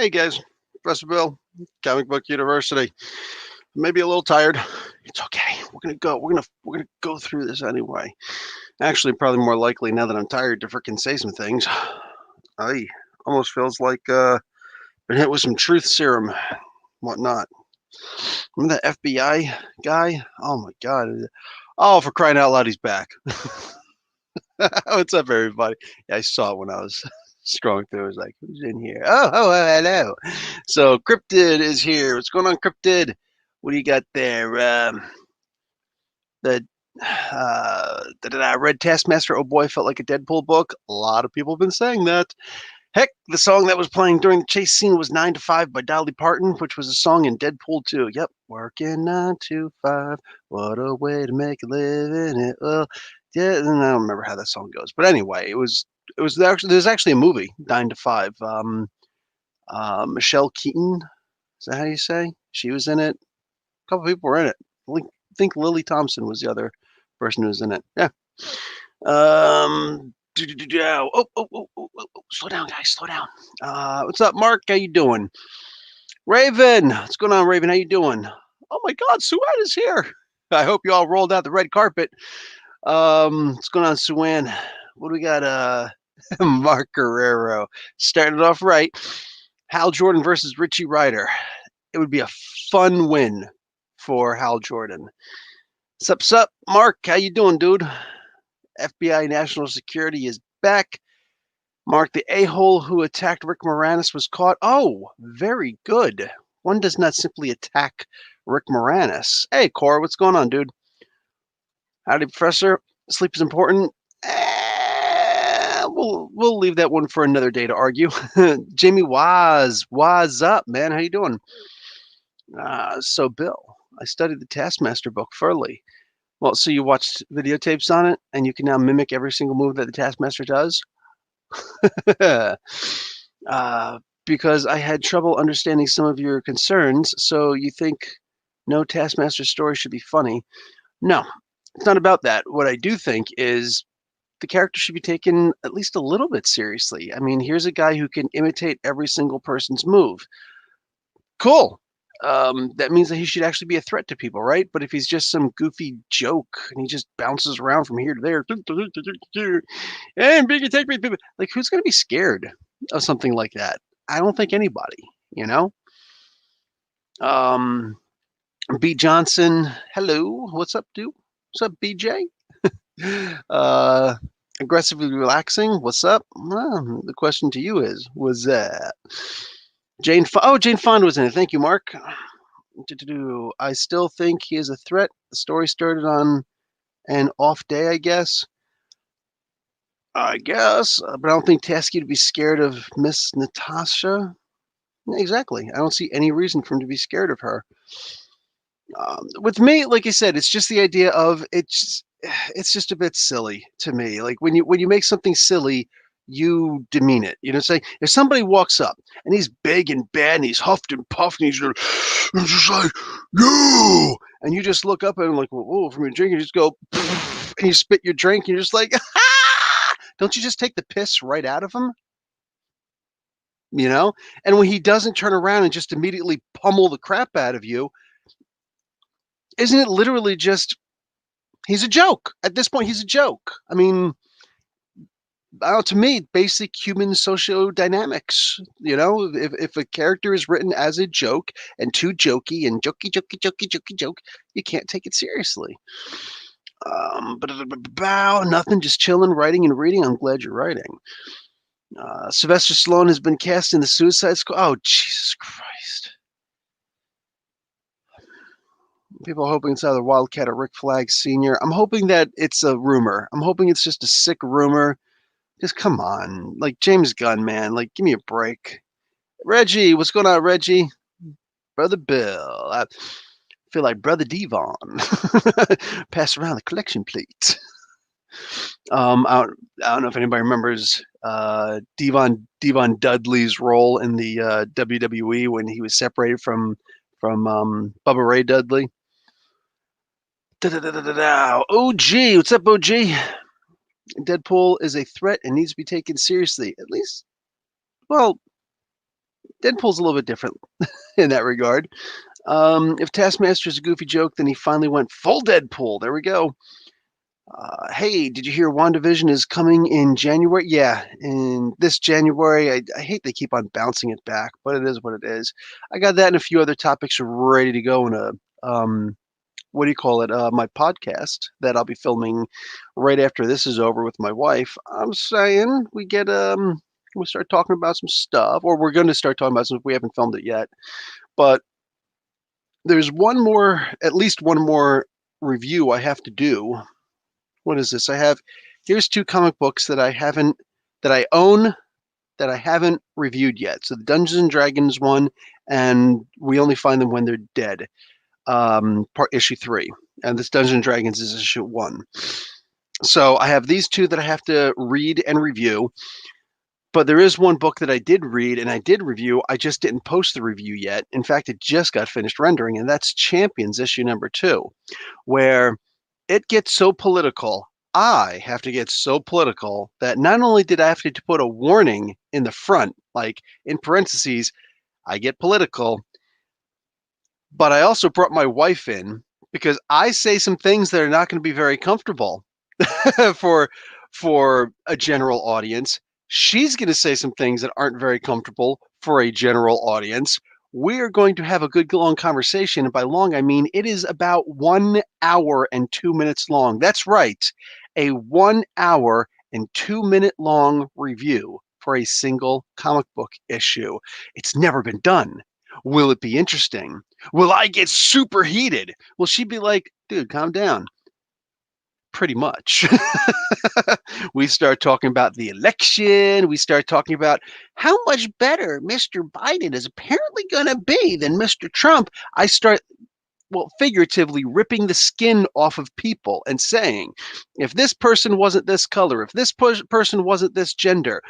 Hey guys, Professor Bill, Comic Book University. Maybe a little tired. It's okay. We're gonna go through this anyway. Actually, probably more likely now that I'm tired to frickin' say some things. I almost feels like been hit with some truth serum, whatnot. Remember that FBI guy? Oh my god. Oh, for crying out loud, he's back. What's up, everybody? Yeah, I saw it when I was scrolling through. I was like, who's in here? Oh, hello. So Cryptid is here. What's going on, Cryptid? What do you got there? The Red Taskmaster. Oh boy, felt like a Deadpool book. A lot of people have been saying that. Heck, the song that was playing during the chase scene was 9 to 5 by Dolly Parton, which was a song in Deadpool 2. Yep, working 9 to 5. What a way to make a living. It will. Yeah, and I don't remember how that song goes, but anyway, there's actually a movie, 9 to 5. Michelle Keaton, is that how you say? She was in it. A couple people were in it. I think Lily Thompson was the other person who was in it. Yeah. Slow down, guys. Slow down. What's up, Mark? How you doing? Raven, what's going on, Raven? How you doing? Oh my God, Suan is here. I hope you all rolled out the red carpet. What's going on, Suan? What do we got? Mark Guerrero started off right. Hal Jordan versus Richie Ryder. It would be a fun win for Hal Jordan. Sup, Mark? How you doing, dude? FBI National Security is back. Mark, the a-hole who attacked Rick Moranis was caught. Oh, very good. One does not simply attack Rick Moranis. Hey, Cora, what's going on, dude? Howdy, Professor. Sleep is important. We'll leave that one for another day to argue. Jamie what's up, man? How you doing? So, Bill, I studied the Taskmaster book thoroughly. Well, so you watched videotapes on it, and you can now mimic every single move that the Taskmaster does? Because I had trouble understanding some of your concerns, so you think no Taskmaster story should be funny. No, it's not about that. What I do think is the character should be taken at least a little bit seriously. I mean, here's a guy who can imitate every single person's move. Cool. That means that he should actually be a threat to people, right? But if he's just some goofy joke and he just bounces around from here to there, and big attack, like who's going to be scared of something like that? I don't think anybody, you know. B Johnson, hello, what's up, dude? What's up, BJ? Aggressively relaxing, what's up? Well, the question to you is, was that Jane Fonda was in it. Thank you, Mark. I still think he is a threat. The story started on an off day, I guess. But I don't think Tasky to be scared of Miss Natasha. Exactly. I don't see any reason for him to be scared of her. With me, like I said, it's just the idea of it's just a bit silly to me. Like when you make something silly, you demean it. You know, say if somebody walks up and he's big and bad and he's huffed and puffed and he's just like, no, and you just look up at him like, whoa, from your drink, and you just go, and you spit your drink, and you're just like, don't you just take the piss right out of him? You know? And when he doesn't turn around and just immediately pummel the crap out of you, isn't it literally just he's a joke? At this point, he's a joke. I mean, to me, basic human sociodynamics. You know, if a character is written as a joke and too jokey and jokey, joke, you can't take it seriously. Nothing, just chilling, writing and reading. I'm glad you're writing. Sylvester Stallone has been cast in the Suicide Squad. Oh, Jesus Christ. People are hoping it's either Wildcat or Rick Flag Sr. I'm hoping that it's a rumor. I'm hoping it's just a sick rumor. Just come on. Like, James Gunn, man. Like, give me a break. Reggie, what's going on, Reggie? Brother Bill. I feel like Brother Devon. Pass around the collection plate. I don't know if anybody remembers Devon Dudley's role in the WWE when he was separated from Bubba Ray Dudley. OG, what's up, OG? Deadpool is a threat and needs to be taken seriously. At least, well, Deadpool's a little bit different in that regard. If Taskmaster is a goofy joke, then he finally went full Deadpool. There we go. Hey, did you hear WandaVision is coming in January? Yeah, in this January. I hate they keep on bouncing it back, but it is what it is. I got that and a few other topics ready to go in a what do you call it? My podcast that I'll be filming right after this is over with my wife. I'm saying we start talking about some stuff, or we're going to start talking about some. We haven't filmed it yet, but there's at least one more review I have to do. What is this? Here's 2 comic books that I own that I haven't reviewed yet. So the Dungeons and Dragons one, and We Only Find Them When They're Dead, issue 3, and this Dungeons and Dragons is issue 1. So I have these 2 that I have to read and review. But there is one book that I did read and I did review. I just didn't post the review yet. In fact, it just got finished rendering, and that's Champions issue number 2, where it gets so political. I have to get so political that not only did I have to put a warning in the front, like in parentheses, I get political, but I also brought my wife in because I say some things that are not going to be very comfortable for a general audience. She's going to say some things that aren't very comfortable for a general audience. We are going to have a good long conversation. And by long, I mean it is about 1 hour and 2 minutes long. That's right. A 1 hour and 2 minute long review for a single comic book issue. It's never been done. Will it be interesting? Will I get super heated? Will she be like, dude, calm down? Pretty much. We start talking about the election. We start talking about how much better Mr. Biden is apparently going to be than Mr. Trump. I start, figuratively ripping the skin off of people and saying, if this person wasn't this color, if this person wasn't this gender,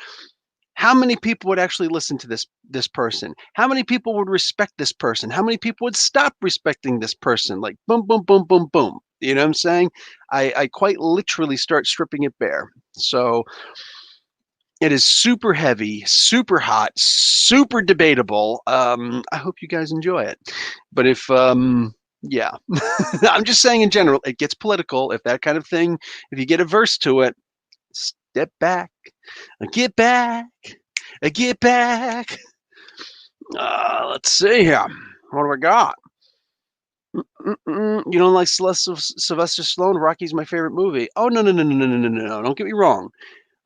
how many people would actually listen to this person? How many people would respect this person? How many people would stop respecting this person? Like boom, boom, boom, boom, boom. You know what I'm saying? I quite literally start stripping it bare. So it is super heavy, super hot, super debatable. I hope you guys enjoy it. But if yeah, I'm just saying in general, it gets political. If that kind of thing, if you get averse to it, step back, get back, get back. Let's see here. What do we got? You don't like Sylvester Stallone? Rocky's my favorite movie. Oh, no. Don't get me wrong.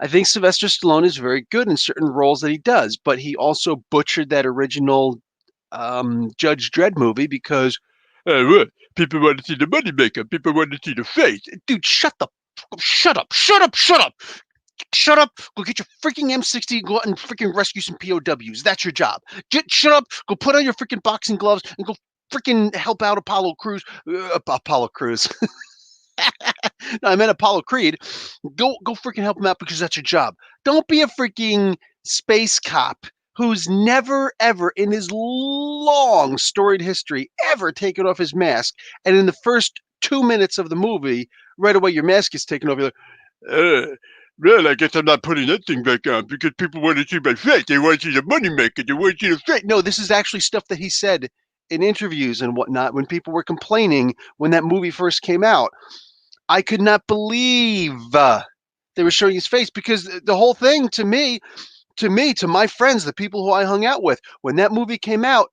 I think Sylvester Stallone is very good in certain roles that he does, but he also butchered that original Judge Dredd movie because people want to see the money maker. People want to see the face. Dude, shut up. Shut up. Go get your freaking M60 and go out and freaking rescue some POWs. That's your job. Shut up. Go put on your freaking boxing gloves and go freaking help out Apollo Crews. Apollo Crews. No, I meant Apollo Creed. Go freaking help him out because that's your job. Don't be a freaking space cop who's never, ever in his long storied history ever taken off his mask. And in the first 2 minutes of the movie, right away your mask is taken off. You're like, well, I guess I'm not putting that thing back on because people want to see my face. They want to see the money maker. They want to see the face. No, this is actually stuff that he said in interviews and whatnot when people were complaining when that movie first came out. I could not believe they were showing his face because the whole thing to my friends, the people who I hung out with, when that movie came out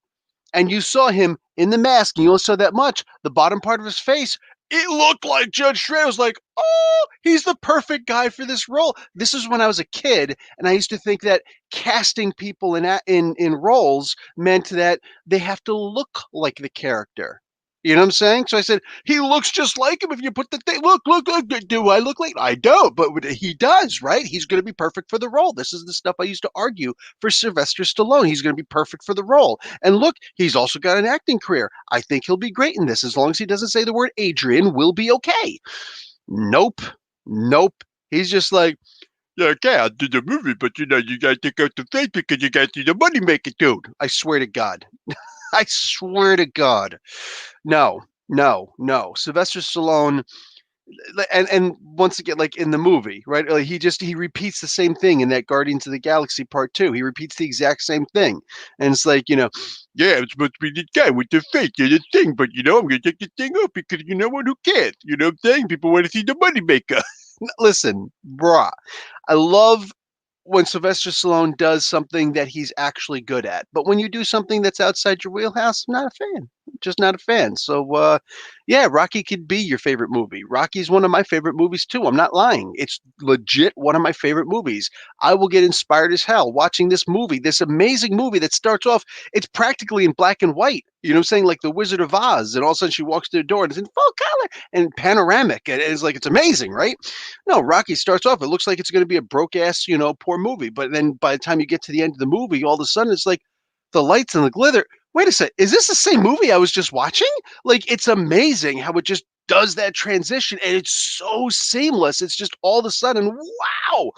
and you saw him in the mask and you only saw that much, the bottom part of his face, it looked like Judge Dredd. I was like, oh, he's the perfect guy for this role. This is when I was a kid, and I used to think that casting people in roles meant that they have to look like the character. You know what I'm saying? So I said, he looks just like him if you put the thing. Look. Do I look like? I don't, but he does, right? He's going to be perfect for the role. This is the stuff I used to argue for Sylvester Stallone. He's going to be perfect for the role. And look, he's also got an acting career. I think he'll be great in this. As long as he doesn't say the word Adrian, we'll be okay. Nope. He's just like, yeah, okay, I'll do the movie, but you got to take out the face because you got to see the money maker, dude. I swear to God. I swear to God. No. Sylvester Stallone and once again, like in the movie, right? Like he repeats the same thing in that Guardians of the Galaxy Part 2. He repeats the exact same thing, and it's like, yeah, it's supposed to be the guy with the fake and the thing, but I'm gonna take the thing off because what? Who cares? You know what I'm saying? People want to see the money maker. Listen, brah, I love when Sylvester Stallone does something that he's actually good at. But when you do something that's outside your wheelhouse, I'm not a fan. Just not a fan. So, yeah, Rocky could be your favorite movie. Rocky's one of my favorite movies too. I'm not lying. It's legit one of my favorite movies. I will get inspired as hell watching this movie, this amazing movie that starts off, it's practically in black and white. You know what I'm saying? Like the Wizard of Oz. And all of a sudden she walks to the door and it's in full color and panoramic. And it's like, it's amazing, right? No, Rocky starts off, it looks like it's going to be a broke ass, poor movie. But then by the time you get to the end of the movie, all of a sudden it's like the lights and the glitter. Wait a sec, is this the same movie I was just watching? Like, it's amazing how it just does that transition and it's so seamless. It's just all of a sudden, wow.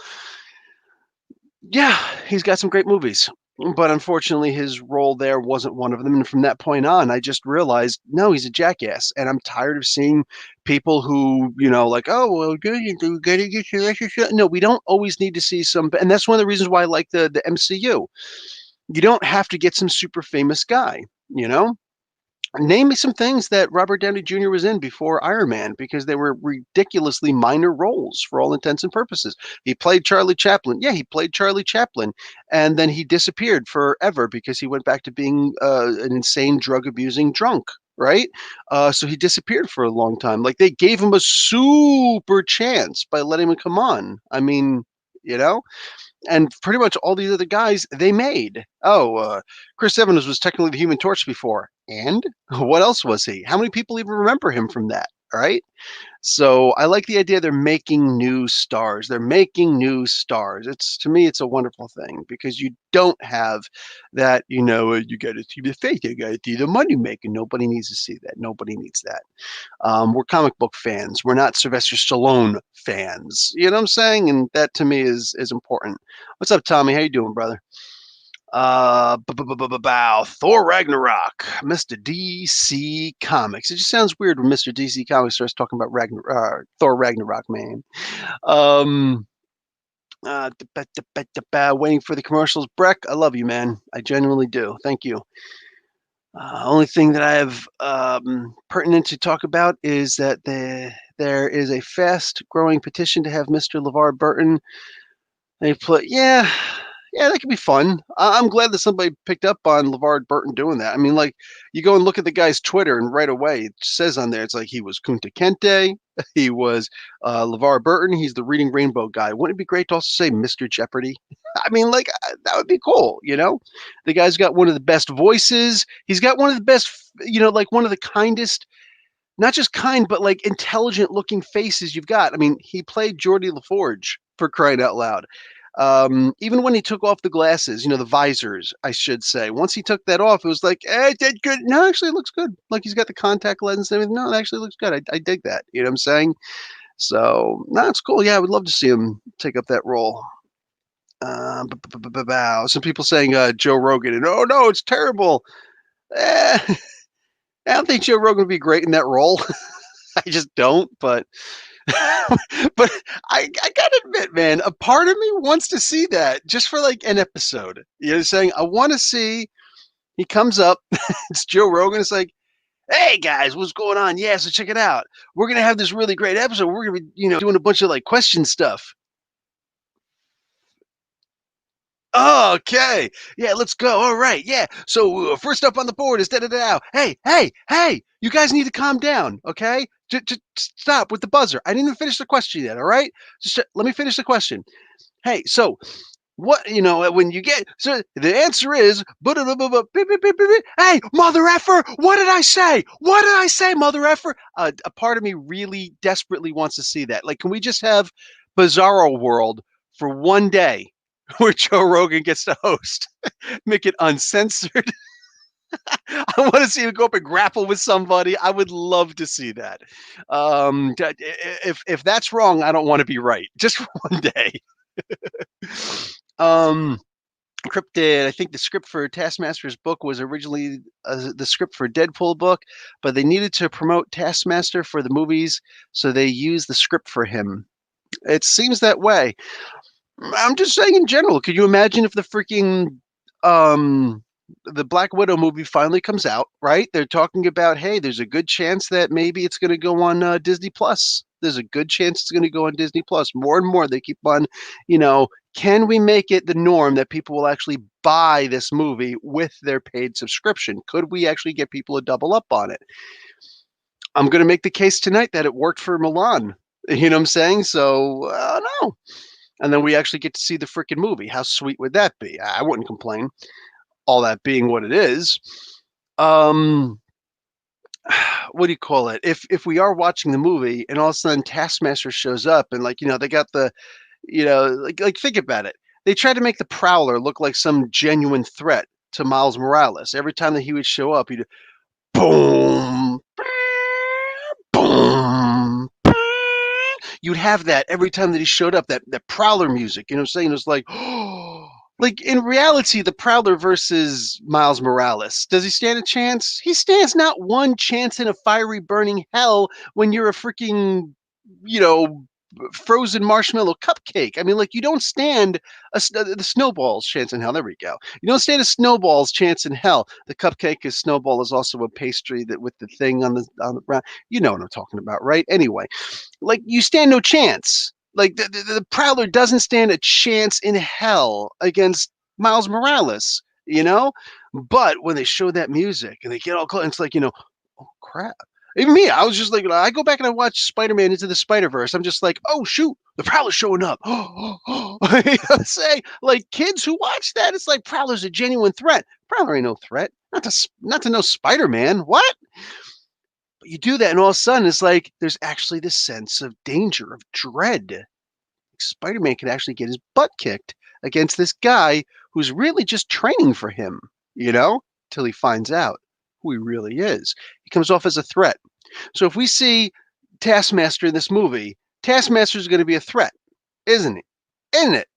Yeah, he's got some great movies. But unfortunately, his role there wasn't one of them. And from that point on, I just realized, no, he's a jackass. And I'm tired of seeing people who, like, oh, well, good, you gotta get your extra shit. No, we don't always need to see some. And that's one of the reasons why I like the MCU. You don't have to get some super famous guy, you know? Name me some things that Robert Downey Jr. was in before Iron Man because they were ridiculously minor roles for all intents and purposes. He played Charlie Chaplin. Yeah, he played Charlie Chaplin. And then he disappeared forever because he went back to being an insane drug abusing drunk. Right. So he disappeared for a long time. Like they gave him a super chance by letting him come on. I mean, you know? And pretty much all these other guys they made. Oh, Chris Evans was technically the Human Torch before, and what else was he? How many people even remember him from that? Right. So I like the idea they're making new stars. They're making new stars. It's to me, it's a wonderful thing because you don't have that. You got to see the face. You got to see the money making. Nobody needs to see that. Nobody needs that. We're comic book fans. We're not Sylvester Stallone fans. You know what I'm saying? And that to me is important. What's up, Tommy? How you doing, brother? Bow. Thor Ragnarok, Mr. DC Comics. It just sounds weird when Mr. DC Comics starts talking about Thor Ragnarok, man. Um, Waiting for the commercials. Breck, I love you, man. I genuinely do. Thank you. Only thing that I have pertinent to talk about is that there is a fast-growing petition to have Mr. LeVar Burton. They put, yeah, that could be fun. I'm glad that somebody picked up on LeVar Burton doing that. I mean, like, you go and look at the guy's Twitter, and right away it says on there, it's like he was Kunta Kinte, he was LeVar Burton, he's the Reading Rainbow guy. Wouldn't it be great to also say Mr. Jeopardy? I mean, like, that would be cool, The guy's got one of the best voices. He's got one of the best, like one of the kindest, not just kind, but like intelligent looking faces you've got. I mean, he played Geordie LaForge for crying out loud. Even when he took off the glasses, the visors, I should say, once he took that off, it was like, that's good. No, actually, it looks good. Like he's got the contact lens and everything. No, it actually looks good. I dig that. You know what I'm saying? So, no, it's cool. Yeah, I would love to see him take up that role. Some people saying Joe Rogan, and oh no, it's terrible. I don't think Joe Rogan would be great in that role. I just don't, but but I gotta admit, man, a part of me wants to see that just for like an episode. You know what I'm saying? I want to see he comes up, it's Joe Rogan, it's like, hey guys, what's going on? Yeah, so check it out. We're gonna have this really great episode. We're gonna be, doing a bunch of like question stuff. Oh, okay. Yeah, let's go. All right. Yeah. So first up on the board is da da da. Hey! You guys need to calm down, okay? Just stop with the buzzer. I didn't even finish the question yet. All right. Just let me finish the question. Hey, so what when you get so the answer is hey mother effer, what did I say, mother effer? A part of me really desperately wants to see that. Like, can we just have Bizarro World for one day where Joe Rogan gets to host? Make it uncensored. I want to see him go up and grapple with somebody. I would love to see that. If that's wrong, I don't want to be right, just for one day. um Cryptid, I think the script for Taskmaster's book was originally the script for Deadpool book, but they needed to promote Taskmaster for the movies, so they used the script for him. It seems that way. I'm just saying in general, could you imagine if the freaking the Black Widow movie finally comes out, right? They're talking about, hey, there's a good chance that maybe it's going to go on Disney Plus. There's a good chance it's going to go on Disney Plus. More and more, they keep on, can we make it the norm that people will actually buy this movie with their paid subscription? Could we actually get people to double up on it? I'm going to make the case tonight that it worked for Milan. You know what I'm saying? So, I don't know. And then we actually get to see the freaking movie. How sweet would that be? I wouldn't complain. All that being what it is. What do you call it? If we are watching the movie and all of a sudden Taskmaster shows up and they got the, think about it. They tried to make the Prowler look like some genuine threat to Miles Morales. Every time that he would show up, he'd boom, boom. You'd have that every time that he showed up, that Prowler music. You know what I'm saying? It was like, like in reality, the Prowler versus Miles Morales, does he stand a chance? He stands not one chance in a fiery burning hell when you're a freaking, frozen marshmallow cupcake. I mean, you don't stand the snowball's chance in hell. There we go. You don't stand a snowball's chance in hell. The cupcake is snowball is also a pastry that with the thing on the ground. You know what I'm talking about, right? Anyway, you stand no chance. The Prowler doesn't stand a chance in hell against Miles Morales, But when they show that music and they get all close, it's oh crap. Even me, I was just I go back and I watch Spider-Man Into the Spider-Verse. I'm just like, oh shoot, the Prowler's showing up. Say, kids who watch that, it's like Prowler's a genuine threat. Prowler ain't no threat. Not to know Spider-Man. What? But you do that, and all of a sudden, it's like there's actually this sense of danger, of dread. Spider-Man can actually get his butt kicked against this guy who's really just training for him, till he finds out who he really is. He comes off as a threat. So if we see Taskmaster in this movie, Taskmaster is going to be a threat, isn't he? Isn't it?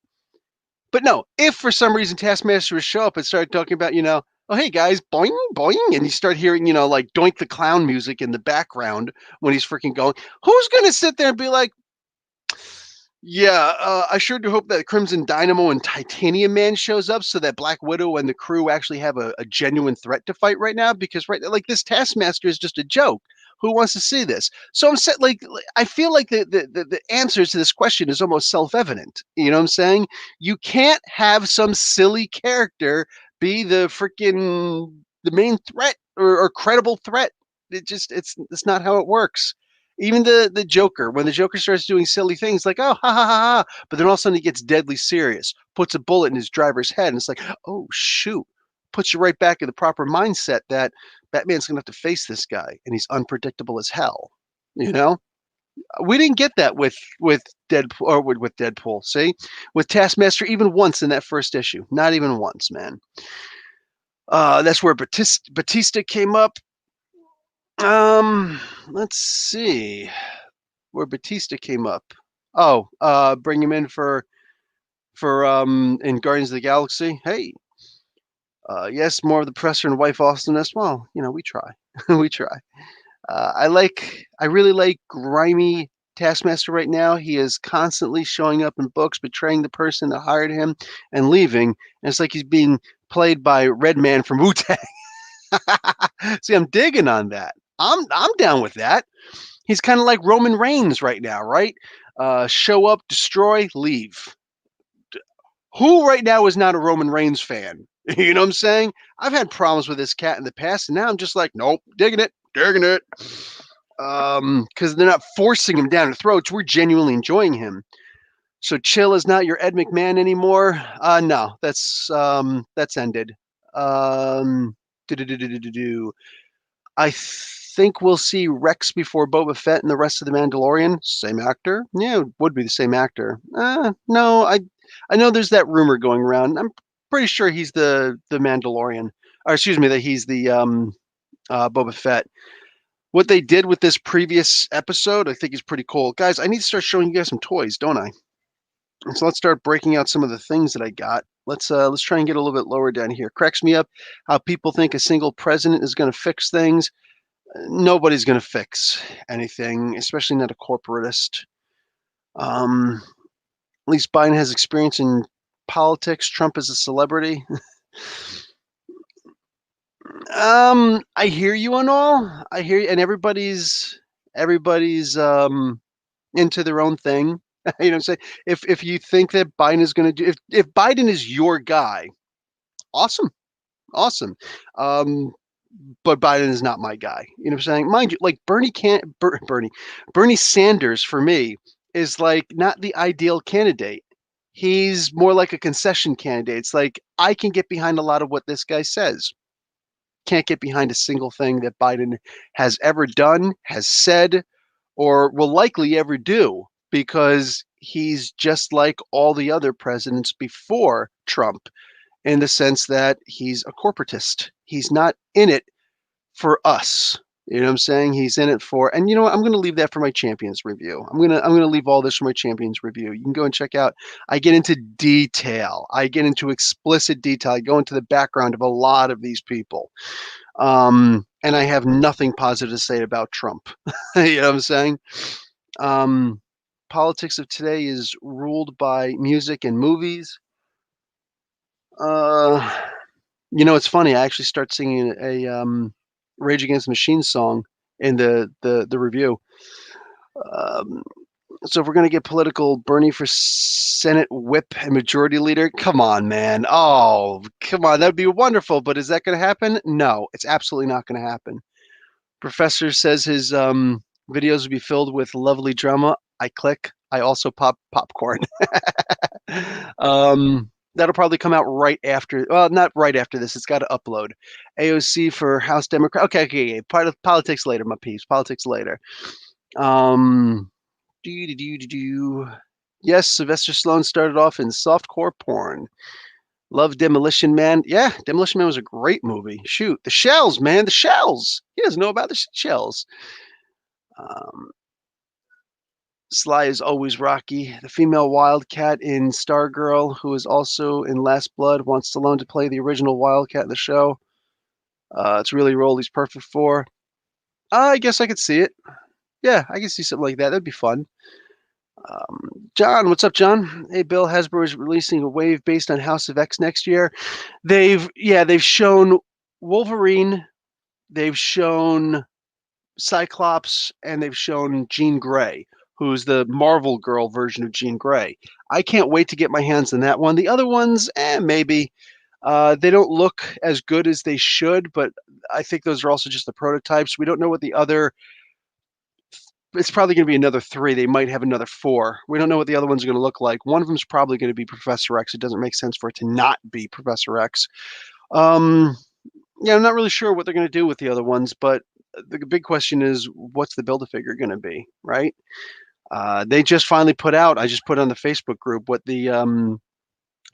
But no, if for some reason Taskmaster would show up and start talking about, oh, hey guys, boing, boing, and you start hearing, Doink the Clown music in the background when he's freaking going, who's going to sit there and be like, yeah, I sure do hope that Crimson Dynamo and Titanium Man shows up so that Black Widow and the crew actually have a genuine threat to fight right now, because this Taskmaster is just a joke. Who wants to see this? So I'm set, I feel like the answers to this question is almost self-evident. You know what I'm saying? You can't have some silly character be the main threat or credible threat. It's not how it works. Even the Joker, when the Joker starts doing silly things like, oh, ha, ha, ha, ha, but then all of a sudden he gets deadly serious, puts a bullet in his driver's head, and it's like, oh, shoot. Puts you right back in the proper mindset that Batman's going to have to face this guy, and he's unpredictable as hell. We didn't get that with Deadpool, or with Deadpool, see? With Taskmaster, even once in that first issue. Not even once, man. That's where Batista came up. Let's see where Batista came up. Oh, bring him in for in Guardians of the Galaxy. Hey, yes, more of the presser and wife awesomeness. Well, we try, we try. I really like grimy Taskmaster right now. He is constantly showing up in books, betraying the person that hired him and leaving. And it's like he's being played by Redman from Wu-Tang. See, I'm digging on that. I'm down with that. He's kind of like Roman Reigns right now, right? Show up, destroy, leave. Who right now is not a Roman Reigns fan? You know what I'm saying? I've had problems with this cat in the past, and now I'm just like, nope, digging it. Because they're not forcing him down our throats. We're genuinely enjoying him. So Chill is not your Ed McMahon anymore. No, that's ended. I think we'll see Rex before Boba Fett and the rest of the Mandalorian. Same actor? Yeah, it would be the same actor. No, I know there's that rumor going around. I'm pretty sure he's the Mandalorian. Or excuse me, that he's the Boba Fett. What they did with this previous episode, I think is pretty cool. Guys, I need to start showing you guys some toys, don't I? So let's start breaking out some of the things that I got. Let's try and get a little bit lower down here. Cracks me up how people think a single president is going to fix things. Nobody's going to fix anything, especially not a corporatist. At least Biden has experience in politics. Trump is a celebrity. I hear you on all. I hear you, and everybody's into their own thing. You know what I'm saying? If you think that Biden is going to do, if Biden is your guy, awesome, awesome. But Biden is not my guy. You know what I'm saying? Mind you, like Bernie Sanders for me is like not the ideal candidate. He's more like a concession candidate. It's like I can get behind a lot of what this guy says. Can't get behind a single thing that Biden has ever done, has said, or will likely ever do because he's just like all the other presidents before Trump in the sense that he's a corporatist. He's not in it for us. You know what I'm saying? He's in it for, and you know what? I'm going to leave that for my champions review. I'm going to leave all this for my champions review. You can go and check out. I get into detail. I get into explicit detail. I go into the background of a lot of these people. And I have nothing positive to say about Trump. You know what I'm saying? Politics of today is ruled by music and movies. You know, it's funny. I actually start singing a Rage Against the Machine song in the review. So if we're gonna get political, Bernie for Senate Whip and Majority Leader, come on, man. Oh, come on, that'd be wonderful. But is that gonna happen? No, it's absolutely not gonna happen. Professor says his videos will be filled with lovely drama. I click. I also pop popcorn. That'll probably come out right after. Well, not right after this. It's got to upload. AOC for House Democrat. Okay. Part of politics later, my peeps. Politics later. Yes, Sylvester Stallone started off in softcore porn. Love Demolition Man. Yeah, Demolition Man was a great movie. Shoot, the shells, man, the shells. He doesn't know about the shells. Sly is always Rocky. The female Wildcat in Stargirl, who is also in Last Blood, wants Stallone to play the original Wildcat in the show. It's really a role he's perfect for. I guess I could see it. Yeah, I could see something like that. That'd be fun. John, what's up, John? Hey, Bill, Hasbro is releasing a wave based on House of X next year. They've shown Wolverine, they've shown Cyclops, and they've shown Jean Grey, who's the Marvel Girl version of Jean Grey. I can't wait to get my hands on that one. The other ones, maybe. They don't look as good as they should, but I think those are also just the prototypes. We don't know what the other. It's probably going to be another 3. They might have another 4. We don't know what the other ones are going to look like. One of them is probably going to be Professor X. It doesn't make sense for it to not be Professor X. I'm not really sure what they're going to do with the other ones, but the big question is, what's the Build-A-Figure going to be, right? They just finally put out, I just put on the Facebook group, what the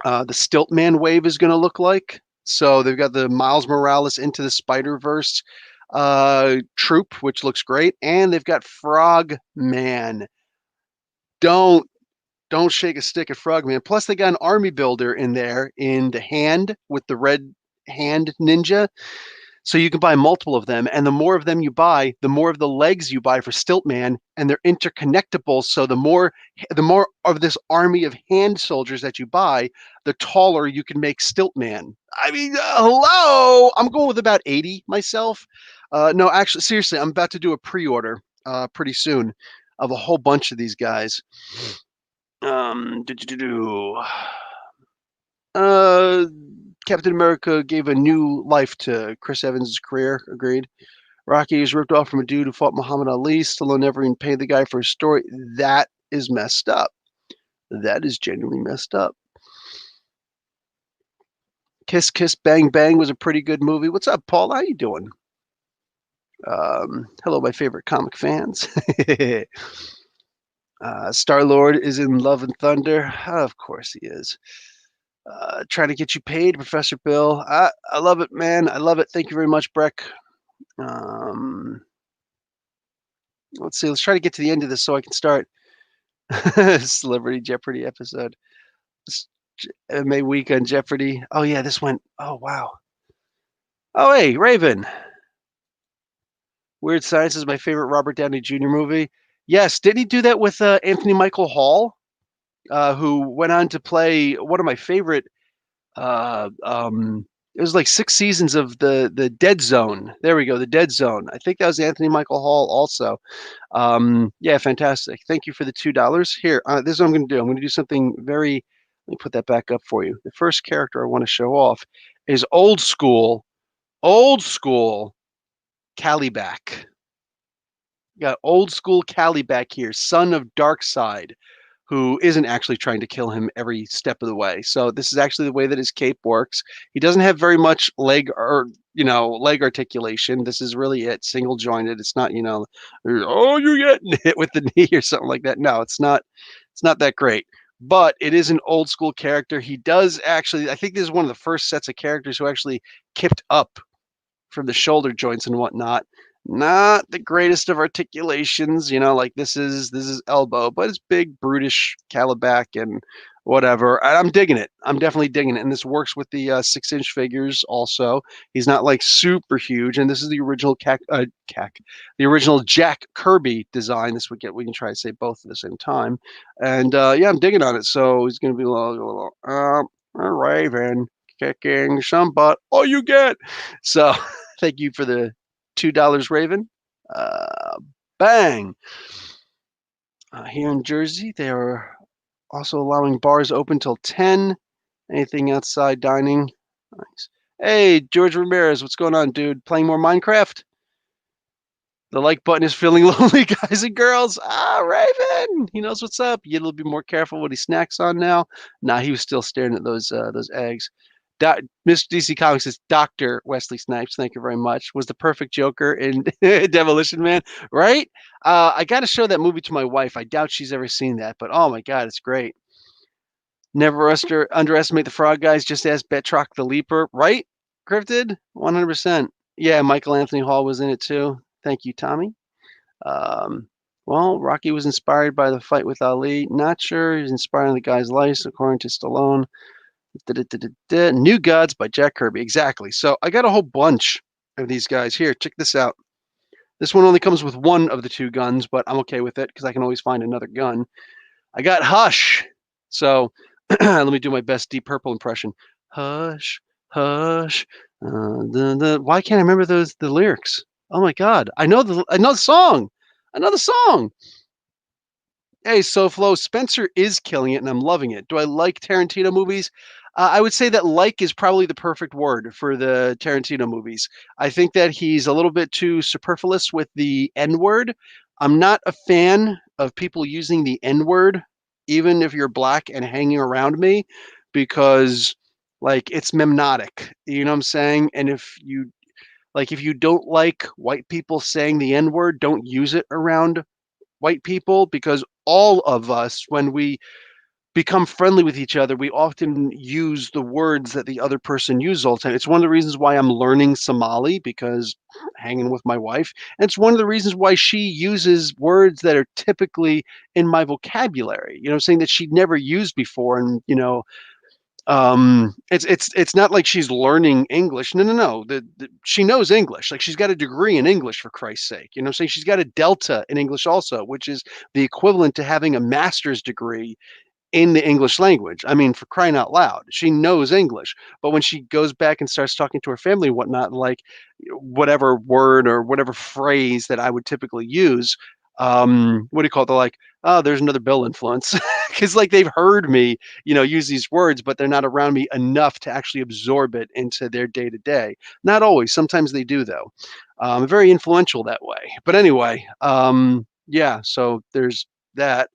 Stiltman wave is going to look like. So they've got the Miles Morales Into the Spider-Verse troop, which looks great, and they've got Frogman. Don't shake a stick at Frogman. Plus, they got an army builder in there in the hand with the red hand ninja. So you can buy multiple of them, and the more of them you buy, the more of the legs you buy for Stiltman, and they're interconnectable. So the more of this army of hand soldiers that you buy, the taller you can make Stiltman. I mean, hello! I'm going with about 80 myself. No, actually, seriously, I'm about to do a pre-order pretty soon of a whole bunch of these guys. Captain America gave a new life to Chris Evans' career. Agreed. Rocky is ripped off from a dude who fought Muhammad Ali. Stallone never even paid the guy for his story. That is messed up. That is genuinely messed up. Kiss Kiss Bang Bang was a pretty good movie. What's up, Paul? How you doing? Hello, my favorite comic fans. Star-Lord is in Love and Thunder. Of course he is. Trying to get you paid, Professor Bill. I love it, man. I love it. Thank you very much, Breck. Let's see. Let's try to get to the end of this so I can start Celebrity Jeopardy episode. May week on Jeopardy. Oh yeah, this went. Oh wow. Oh hey, Raven. Weird Science is my favorite Robert Downey Jr. movie. Yes, didn't he do that with Anthony Michael Hall, who went on to play one of my favorite uh, um, it was like 6 seasons of the Dead Zone. There we go, the Dead Zone. I think that was Anthony Michael Hall also. Yeah, fantastic. Thank you for the $2. Here, this is what I'm going to do. I'm going to do something very. Let me put that back up for you. The first character I want to show off is old school Caliback. Got old school Caliback here, son of Darkseid, who isn't actually trying to kill him every step of the way. So this is actually the way that his cape works. He doesn't have very much leg articulation. This is really it, single jointed. It's not, oh, you're getting hit with the knee or something like that. No, it's not. It's not that great. But it is an old school character. He does actually. I think this is one of the first sets of characters who actually kipped up from the shoulder joints and whatnot. Not the greatest of articulations, like this is elbow, but it's big, brutish Caliback and whatever. I'm digging it. I'm definitely digging it. And this works with the 6-inch figures also. He's not like super huge. And this is the original the original Jack Kirby design. We can try to say both at the same time. And yeah, I'm digging on it. So he's going to be a little Raven kicking some butt. All you get. So thank you for the $2, Raven. Bang. Here in Jersey, they are also allowing bars open till 10. Anything outside dining. Nice. Hey, George Ramirez, what's going on, dude? Playing more Minecraft? The like button is feeling lonely, guys and girls. Raven, he knows what's up. You a little bit more careful what he snacks on now. Nah, he was still staring at those eggs. Mr. DC Comics says Dr. Wesley Snipes, thank you very much, was the perfect Joker in Demolition Man, right? I got to show that movie to my wife. I doubt she's ever seen that, but oh my God, it's great. Never underestimate the frog guys. Just ask Betrock the Leaper, right? Cryptid, 100%. Yeah, Michael Anthony Hall was in it too. Thank you, Tommy. Well, Rocky was inspired by the fight with Ali. Not sure he's inspired the guy's life, according to Stallone. New Gods by Jack Kirby. Exactly. So I got a whole bunch of these guys here. Check this out. This one only comes with one of the two guns, but I'm okay with it because I can always find another gun. I got Hush. So let me do my best Deep Purple impression. Hush, hush. Why can't I remember the lyrics? Oh my God! I know the song. I know the song. Hey, SoFlo, Spencer is killing it, and I'm loving it. Do I like Tarantino movies? I would say that like is probably the perfect word for the Tarantino movies. I think that he's a little bit too superfluous with the N word. I'm not a fan of people using the N word, even if you're black and hanging around me, because like it's memnotic. You know what I'm saying? And if you don't like white people saying the N word, don't use it around white people, because all of us, when we become friendly with each other, we often use the words that the other person uses all the time. It's one of the reasons why I'm learning Somali, because hanging with my wife. And it's one of the reasons why she uses words that are typically in my vocabulary, saying that she'd never used before. And, it's not like she's learning English. No. She knows English. Like, she's got a degree in English, for Christ's sake. You know what I'm saying? She's got a Delta in English also, which is the equivalent to having a master's degree in the English language. I mean, for crying out loud, she knows English. But when she goes back and starts talking to her family and whatnot, like whatever word or whatever phrase that I would typically use, what do you call it? They're like, oh, there's another Bill influence. Because like they've heard me, use these words, but they're not around me enough to actually absorb it into their day to day. Not always. Sometimes they do, though. Very influential that way. But anyway, yeah, so there's that.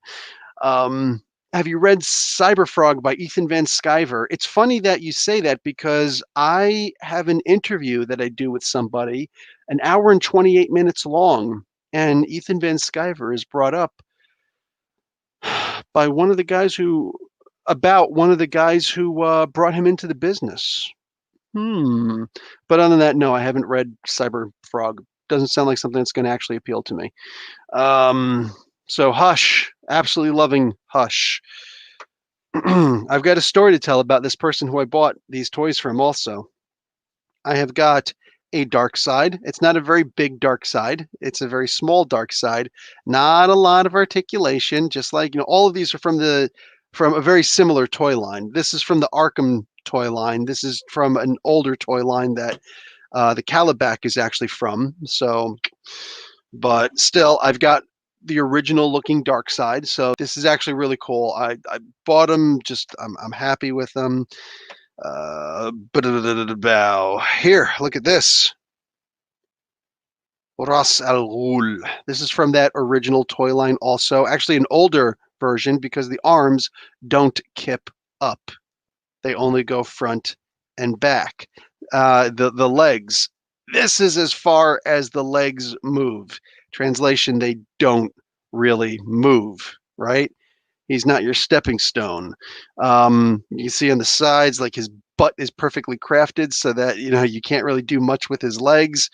Have you read Cyberfrog by Ethan Van Sciver? It's funny that you say that, because I have an interview that I do with somebody, an hour and 28 minutes long, and Ethan Van Sciver is brought up by one of the guys who brought him into the business. But other than that, no, I haven't read Cyberfrog. Doesn't sound like something that's going to actually appeal to me. So Hush, absolutely loving Hush. I've got a story to tell about this person who I bought these toys from also. I have got a Darkseid. It's not a very big Darkseid. It's a very small Darkseid. Not a lot of articulation. Just like, all of these are from a very similar toy line. This is from the Arkham toy line. This is from an older toy line that the Calabac is actually from. So, but still, I've got the original looking Darkseid. So this is actually really cool. I bought them. Just I'm happy with them. Here, look at this. Ras Al Ghul. This is from that original toy line also. Actually, an older version because the arms don't kip up. They only go front and back. The legs. This is as far as the legs move. Translation, they don't really move, right? He's not your stepping stone. You see on the sides, like his butt is perfectly crafted so that you can't really do much with his legs.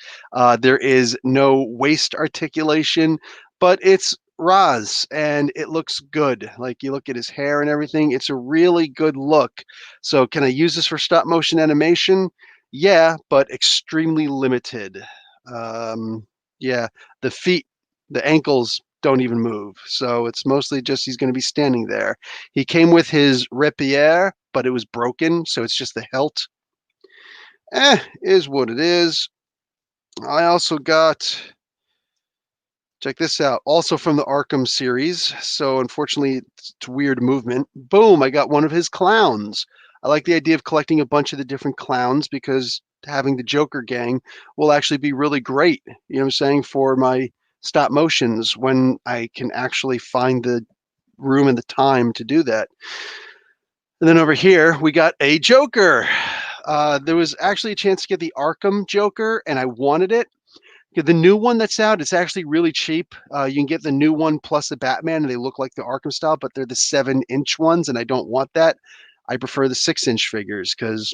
There is no waist articulation, but it's Raz and it looks good. Like you look at his hair and everything, it's a really good look. So can I use this for stop motion animation? Yeah, but extremely limited. Yeah, the feet, the ankles don't even move. So it's mostly just he's going to be standing there. He came with his rapier, but it was broken, so it's just the hilt. Is what it is. I also got, check this out, also from the Arkham series. So unfortunately, it's weird movement. Boom, I got one of his clowns. I like the idea of collecting a bunch of the different clowns because having the Joker gang will actually be really great, you know what I'm saying, for my stop motions when I can actually find the room and the time to do that. And then over here, we got a Joker. There was actually a chance to get the Arkham Joker, and I wanted it. The new one that's out, it's actually really cheap. You can get the new one plus the Batman, and they look like the Arkham style, but they're the 7-inch ones, and I don't want that. I prefer the 6-inch figures because,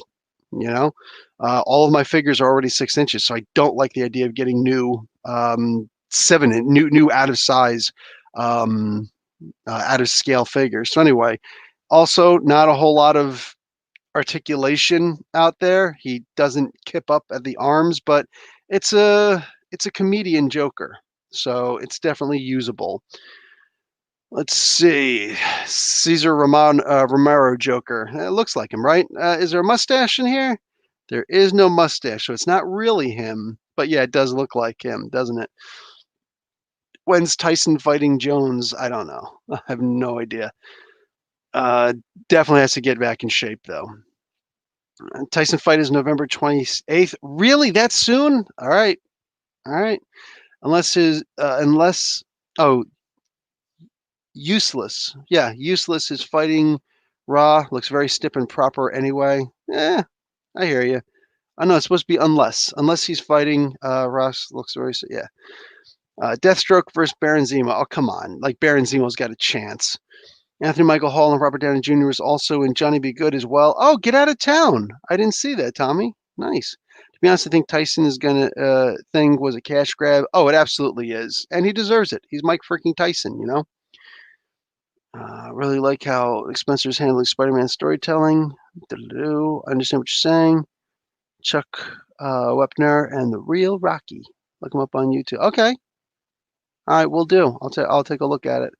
all of my figures are already 6 inches, so I don't like the idea of getting new 7 new out of size, out of scale figures. So anyway, also not a whole lot of articulation out there. He doesn't kip up at the arms, but it's a comedian Joker, so it's definitely usable. Let's see, Caesar Romero Joker. It looks like him, right? Is there a mustache in here? There is no mustache, so it's not really him. But yeah, it does look like him, doesn't it? When's Tyson fighting Jones? I don't know. I have no idea. Definitely has to get back in shape though. Tyson fight is November 28th. Really, that soon? All right, all right. Unless oh, Useless. Yeah, Useless is fighting Raw. Looks very stiff and proper anyway. I hear you. I know it's supposed to be unless he's fighting Ross. Looks very yeah. Deathstroke versus Baron Zemo. Oh come on, like Baron Zemo's got a chance. Anthony Michael Hall and Robert Downey Jr. is also in Johnny Be Good as well. Oh, Get Out of Town. I didn't see that, Tommy. Nice. To be honest, I think Tyson is gonna thing was a cash grab. Oh, it absolutely is, and he deserves it. He's Mike freaking Tyson, you know. Really like how Spencer's handling Spider-Man storytelling. I understand what you're saying. Chuck Wepner and the Real Rocky. Look him up on YouTube. Okay. All right, we'll do. I'll take a look at it.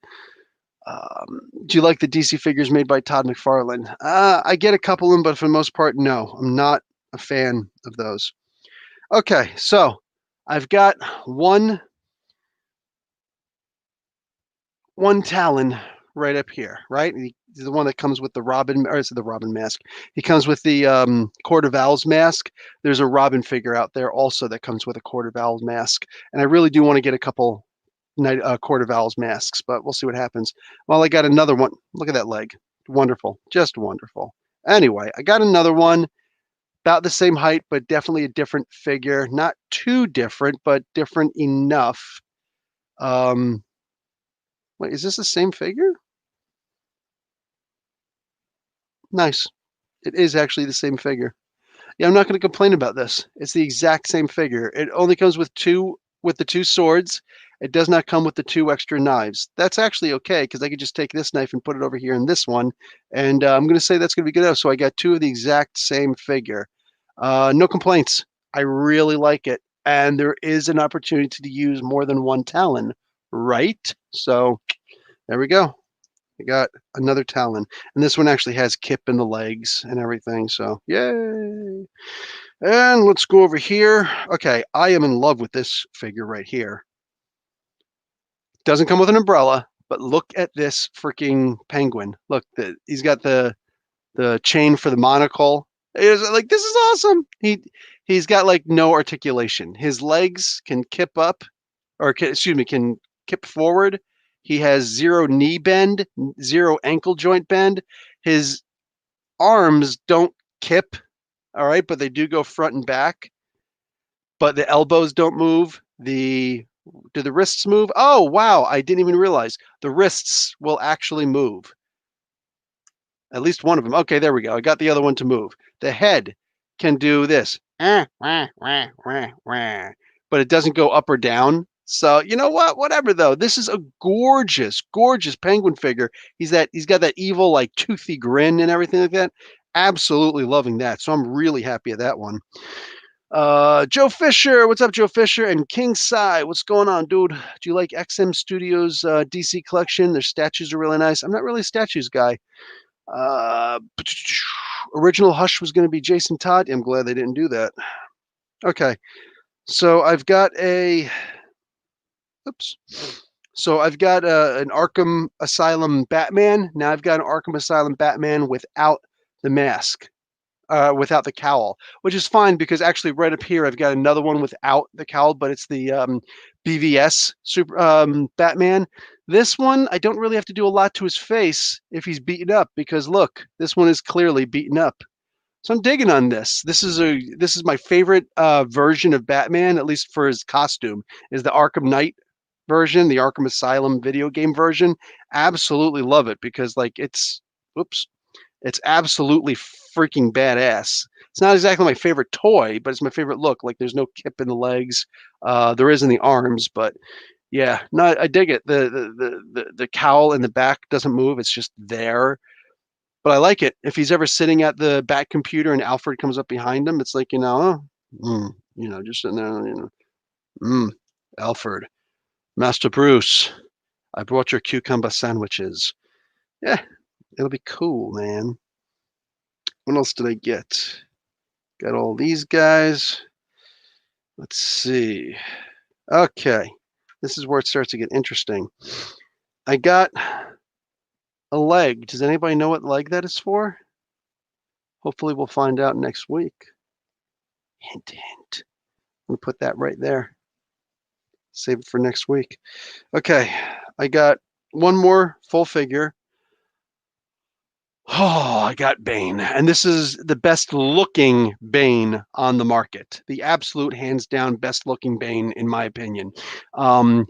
Do you like the DC figures made by Todd McFarlane? I get a couple of them, but for the most part, no. I'm not a fan of those. Okay, so I've got one Talon right up here, right? He's the one that comes with the Robin, or is it the Robin mask? He comes with the Court of Owls mask. There's a Robin figure out there also that comes with a Court of Owls mask, and I really do want to get a couple Court of Owls masks, but we'll see what happens. Well, I got another one. Look at that leg. Wonderful. Just wonderful. Anyway, I got another one about the same height, but definitely a different figure. Not too different, but different enough. Wait, is this the same figure? Nice. It is actually the same figure. Yeah, I'm not going to complain about this. It's the exact same figure. It only comes with the two swords, It does not come with the 2 extra knives. That's actually okay because I could just take this knife and put it over here in this one. And I'm going to say that's going to be good enough. So I got 2 of the exact same figure. No complaints. I really like it. And there is an opportunity to use more than 1 Talon, right? So there we go. I got another Talon. And this one actually has Kip in the legs and everything. So yay. And let's go over here. Okay, I am in love with this figure right here. Doesn't come with an umbrella, but look at this freaking penguin. Look, he's got the chain for the monocle. It's like, this is awesome. He's got like no articulation. His legs can kip up, or can kip forward. He has 0 knee bend, 0 ankle joint bend. His arms don't kip, all right, but they do go front and back. But the elbows don't move. Do the wrists move? Oh, wow, I didn't even realize. The wrists will actually move. At least one of them. Okay, there we go. I got the other one to move. The head can do this. But it doesn't go up or down. So you know what? Whatever though. This is a gorgeous, gorgeous penguin figure. He's got that evil, like toothy grin and everything like that. Absolutely loving that. So I'm really happy at that one. Joe Fisher, what's up, Joe Fisher? And King Sai, what's going on, dude? Do you like XM Studios DC collection? Their statues are really nice. I'm not really a statues guy. Original Hush was going to be Jason Todd. I'm glad they didn't do that. Okay, so I've got an Arkham Asylum Batman. Now I've got an Arkham Asylum Batman without the mask. Without the cowl, which is fine because actually right up here I've got another one without the cowl, but it's the BVS Super Batman. This one I don't really have to do a lot to his face if he's beaten up because look, this one is clearly beaten up. So I'm digging on this. This is my favorite version of Batman, at least for his costume, is the Arkham Knight version, the Arkham Asylum video game version. Absolutely love it because like it's absolutely freaking badass. It's not exactly my favorite toy, but it's my favorite look. Like there's no kip in the legs. There is in the arms, but yeah, no, I dig it. The cowl in the back doesn't move. It's just there. But I like it. If he's ever sitting at the back computer and Alfred comes up behind him, it's like, just sitting there, Alfred, Master Bruce, I brought your cucumber sandwiches. Yeah, it'll be cool, man. What else did I get? Got all these guys. Let's see. Okay. This is where it starts to get interesting. I got a leg. Does anybody know what leg that is for? Hopefully we'll find out next week. Hint, hint. I'm going to put that right there. Save it for next week. Okay. I got one more full figure. Oh, I got Bane. And this is the best looking Bane on the market. The absolute hands down best looking Bane, in my opinion.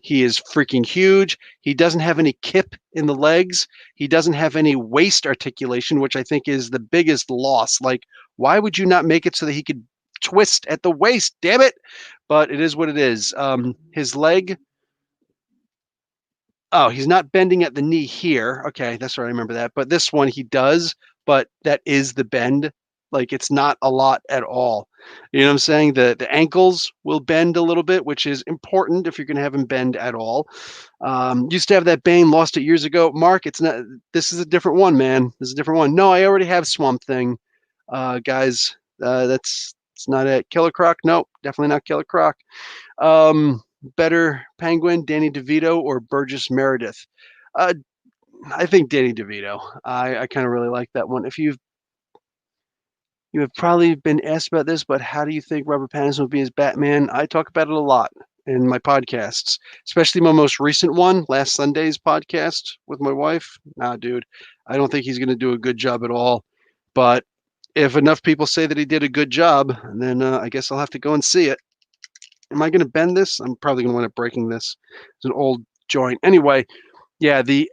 He is freaking huge. He doesn't have any kip in the legs. He doesn't have any waist articulation, which I think is the biggest loss. Like, why would you not make it so that he could twist at the waist? Damn it. But it is what it is. His leg. Oh, he's not bending at the knee here. Okay, that's right. I remember that. But this one he does, but that is the bend. Like it's not a lot at all. You know what I'm saying? The ankles will bend a little bit, which is important if you're going to have him bend at all. Used to have that Bane, lost it years ago. Mark, it's not. This is a different one, man. This is a different one. No, I already have Swamp Thing, guys. It's not it. Killer Croc? Nope, definitely not Killer Croc. Better Penguin, Danny DeVito or Burgess Meredith? I think Danny DeVito. I kind of really like that one. If you have probably been asked about this, but how do you think Robert Pattinson would be as Batman? I talk about it a lot in my podcasts, especially my most recent one, last Sunday's podcast with my wife. Nah, dude, I don't think he's going to do a good job at all. But if enough people say that he did a good job, then I guess I'll have to go and see it. Am I going to bend this? I'm probably going to wind up breaking this. It's an old joint. Anyway, yeah, the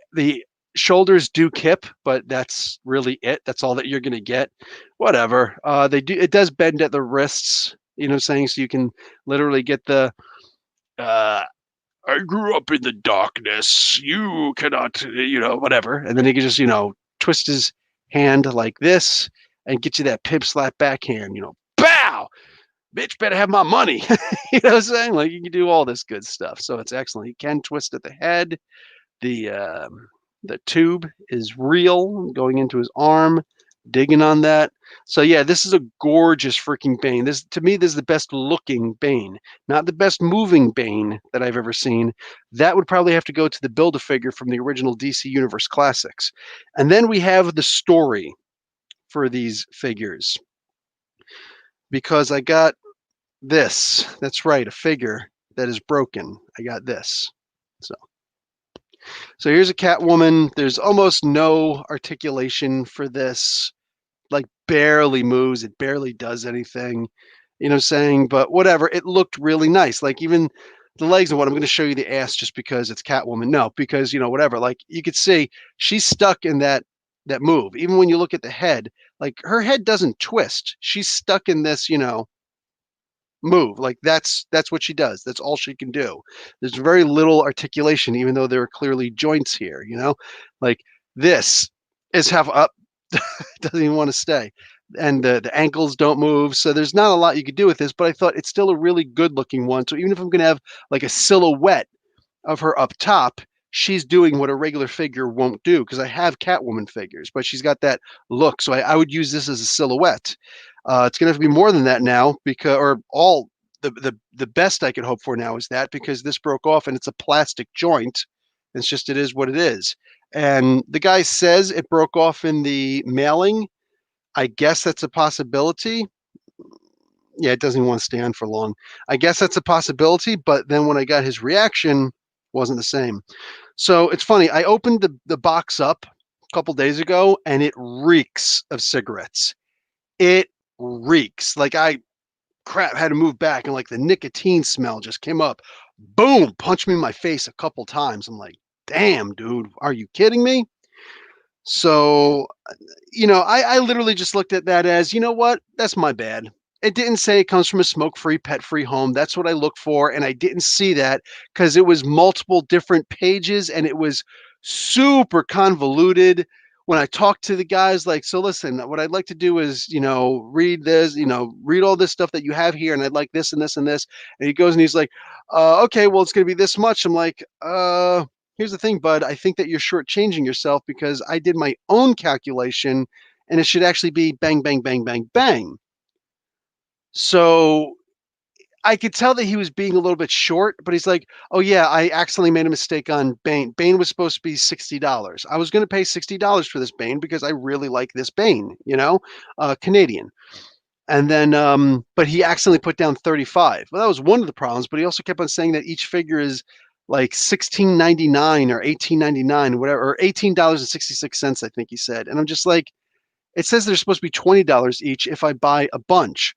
shoulders do kip, but that's really it. That's all that you're going to get. Whatever. It does bend at the wrists, you know what I'm saying? So you can literally get the I grew up in the darkness. You cannot, whatever. And then he could just, twist his hand like this and get you that pip slap backhand, bow, bitch, better have my money. You know what I'm saying? Like, you can do all this good stuff. So it's excellent. He can twist at the head. The tube is real, going into his arm, digging on that. So yeah, this is a gorgeous freaking Bane. This, to me, this is the best looking Bane, not the best moving Bane that I've ever seen. That would probably have to go to the Build-A-Figure from the original DC Universe Classics. And then we have the story for these figures, because I got this. That's right, a figure that is broken. I got this. So here's a Catwoman. There's almost no articulation for this. Like, barely moves. It barely does anything. You know what I'm saying? But whatever. It looked really nice. Like, even the legs and what, I'm going to show you the ass just because it's Catwoman. No, because, whatever. Like, you could see she's stuck in that move. Even when you look at the head, like, her head doesn't twist. She's stuck in this, move. Like, that's what she does. That's all she can do. There's very little articulation, even though there are clearly joints here. Like, this is half up. Doesn't even want to stay, and the ankles don't move. So there's not a lot you could do with this. But I thought it's still a really good looking one. So even if I'm gonna have like a silhouette of her up top, she's doing what a regular figure won't do, because I have Catwoman figures, but she's got that look. So I would use this as a silhouette. It's going to have to be more than that now, because, or all the best I could hope for now is that, because this broke off and it's a plastic joint. It's just, it is what it is. And the guy says it broke off in the mailing. I guess that's a possibility. Yeah, it doesn't even want to stay on for long. I guess that's a possibility, but then when I got his reaction, wasn't the same. So it's funny. I opened the box up a couple days ago, and it reeks of cigarettes. It reeks. Like, I had to move back, and like the nicotine smell just came up. Boom, punched me in my face a couple times. I'm like, damn, dude, are you kidding me? So, I literally just looked at that as, what? That's my bad. It didn't say it comes from a smoke-free, pet-free home. That's what I look for, and I didn't see that because it was multiple different pages, and it was super convoluted. When I talked to the guys, like, so listen, what I'd like to do is, read this, read all this stuff that you have here, and I'd like this and this and this. And he goes and he's like, okay, well, it's going to be this much. I'm like, here's the thing, bud. I think that you're shortchanging yourself, because I did my own calculation, and it should actually be bang, bang, bang, bang, bang. So I could tell that he was being a little bit short, but he's like, oh yeah, I accidentally made a mistake on Bane. Bane was supposed to be $60. I was going to pay $60 for this Bane because I really like this Bane, Canadian. And then, but he accidentally put down 35. Well, that was one of the problems, but he also kept on saying that each figure is like $16.99 or $18.99, whatever, or $18.66, I think he said. And I'm just like, it says they're supposed to be $20 each if I buy a bunch.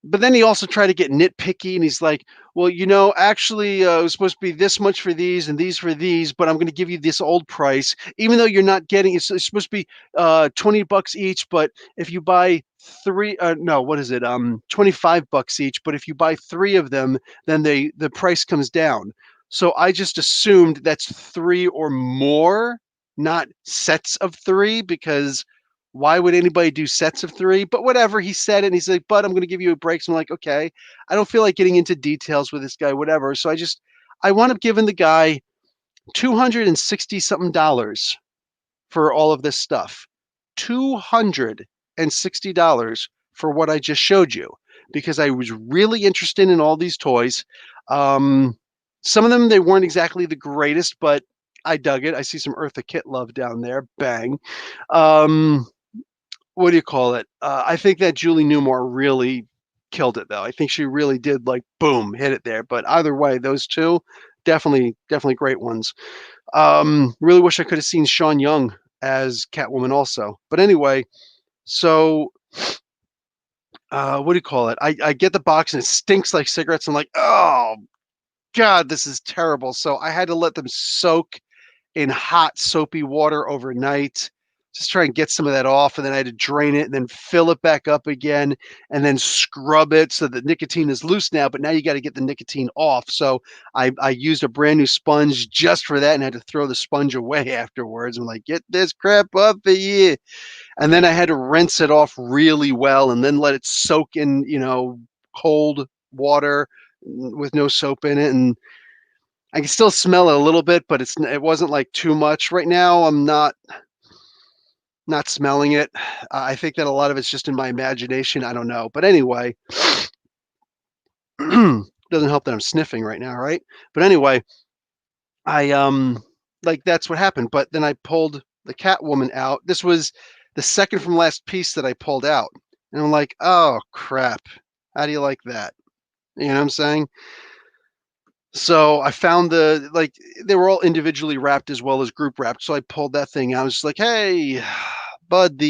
But then he also tried to get nitpicky, and he's like, well, actually, it was supposed to be this much for these and these for these, but I'm going to give you this old price, even though you're not getting, it's supposed to be $20 each, but if you buy three, no, what is it? $25 each, but if you buy three of them, then the price comes down. So I just assumed that's three or more, not sets of three, because why would anybody do sets of three? But whatever, he said it, and he's like, but I'm going to give you a break. So I'm like, okay, I don't feel like getting into details with this guy, whatever. So I wound up giving the guy $260 something for all of this stuff. $260 for what I just showed you, because I was really interested in all these toys. Some of them, they weren't exactly the greatest, but I dug it. I see some Eartha Kitt love down there. Bang. What do you call it? I think that Julie Newmar really killed it, though. I think she really did, like, boom, hit it there. But either way, those two, definitely great ones. Really wish I could have seen Sean Young as Catwoman also. But anyway, so what do you call it? I get the box and it stinks like cigarettes. I'm like, oh God, this is terrible. So I had to let them soak in hot soapy water overnight. just try and get some of that off, and then I had to drain it and then fill it back up again and then scrub it so the nicotine is loose now, but now you got to get the nicotine off. So I used a brand new sponge just for that and had to throw the sponge away afterwards. I'm like, get this crap up of here. And then I had to rinse it off really well and then let it soak in, cold water with no soap in it. And I can still smell it a little bit, but it wasn't like too much. Right now, I'm not smelling it. I think that a lot of it's just in my imagination. I don't know. But anyway, doesn't help that I'm sniffing right now, right? But anyway, I like that's what happened. But then I pulled the Catwoman out. This was the second from last piece that I pulled out. And I'm like, oh crap. How do you like that? You know what I'm saying? So I found they were all individually wrapped as well as group wrapped. So I pulled that thing out. I was just like, hey, bud, what do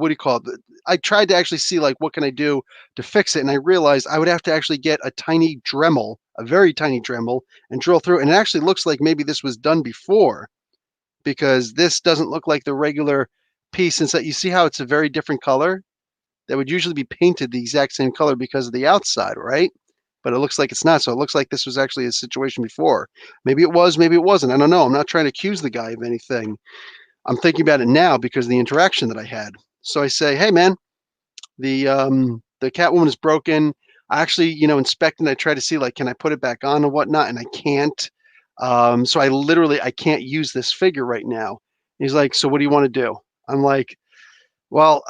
you call it? I tried to actually see like what can I do to fix it, and I realized I would have to actually get a tiny Dremel, a very tiny Dremel, and drill through. And it actually looks like maybe this was done before, because this doesn't look like the regular piece. And so you see how it's a very different color that would usually be painted the exact same color because of the outside, right? But it looks like it's not. So it looks like this was actually a situation before. Maybe it was, maybe it wasn't. I don't know. I'm not trying to accuse the guy of anything. I'm thinking about it now because of the interaction that I had. So I say, hey man, the Catwoman is broken. I actually, inspect and I try to see like, can I put it back on and whatnot, and I can't. So I can't use this figure right now. He's like, so what do you want to do? I'm like, well,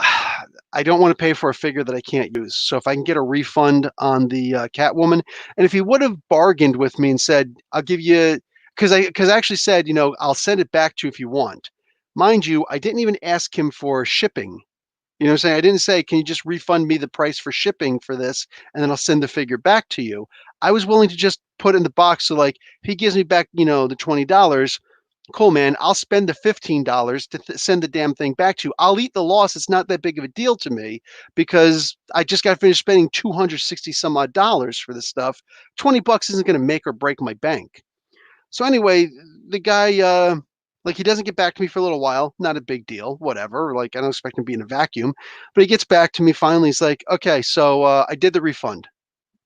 I don't want to pay for a figure that I can't use. So if I can get a refund on the Catwoman, and if he would have bargained with me and said, I'll give you, because I actually said, I'll send it back to you if you want. Mind you, I didn't even ask him for shipping. You know what I'm saying? I didn't say, can you just refund me the price for shipping for this, and then I'll send the figure back to you. I was willing to just put it in the box. So like, if he gives me back, the $20, cool, man. I'll spend the $15 to send the damn thing back to you. I'll eat the loss. It's not that big of a deal to me because I just got finished spending 260 some odd dollars for this stuff. $20 isn't going to make or break my bank. So anyway, the guy, like he doesn't get back to me for a little while. Not a big deal, whatever. Like I don't expect him to be in a vacuum, but he gets back to me finally. He's like, okay, so I did the refund.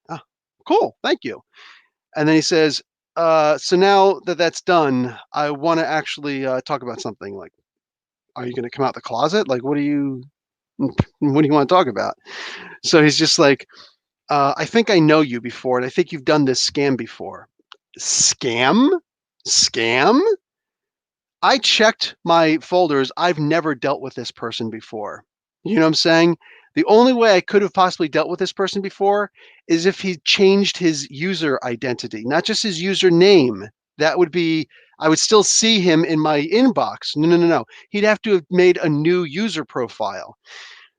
Oh, cool, thank you. And then he says, so now that that's done, I want to actually talk about something. Like, are you going to come out the closet? Like, what do you want to talk about? So he's just like, I think I know you before, and I think you've done this scam before. Scam? Scam? I checked my folders. I've never dealt with this person before. You know what I'm saying? The only way I could have possibly dealt with this person before is if he changed his user identity, not just his username. That would be, I would still see him in my inbox. No, no, no, no. He'd have to have made a new user profile.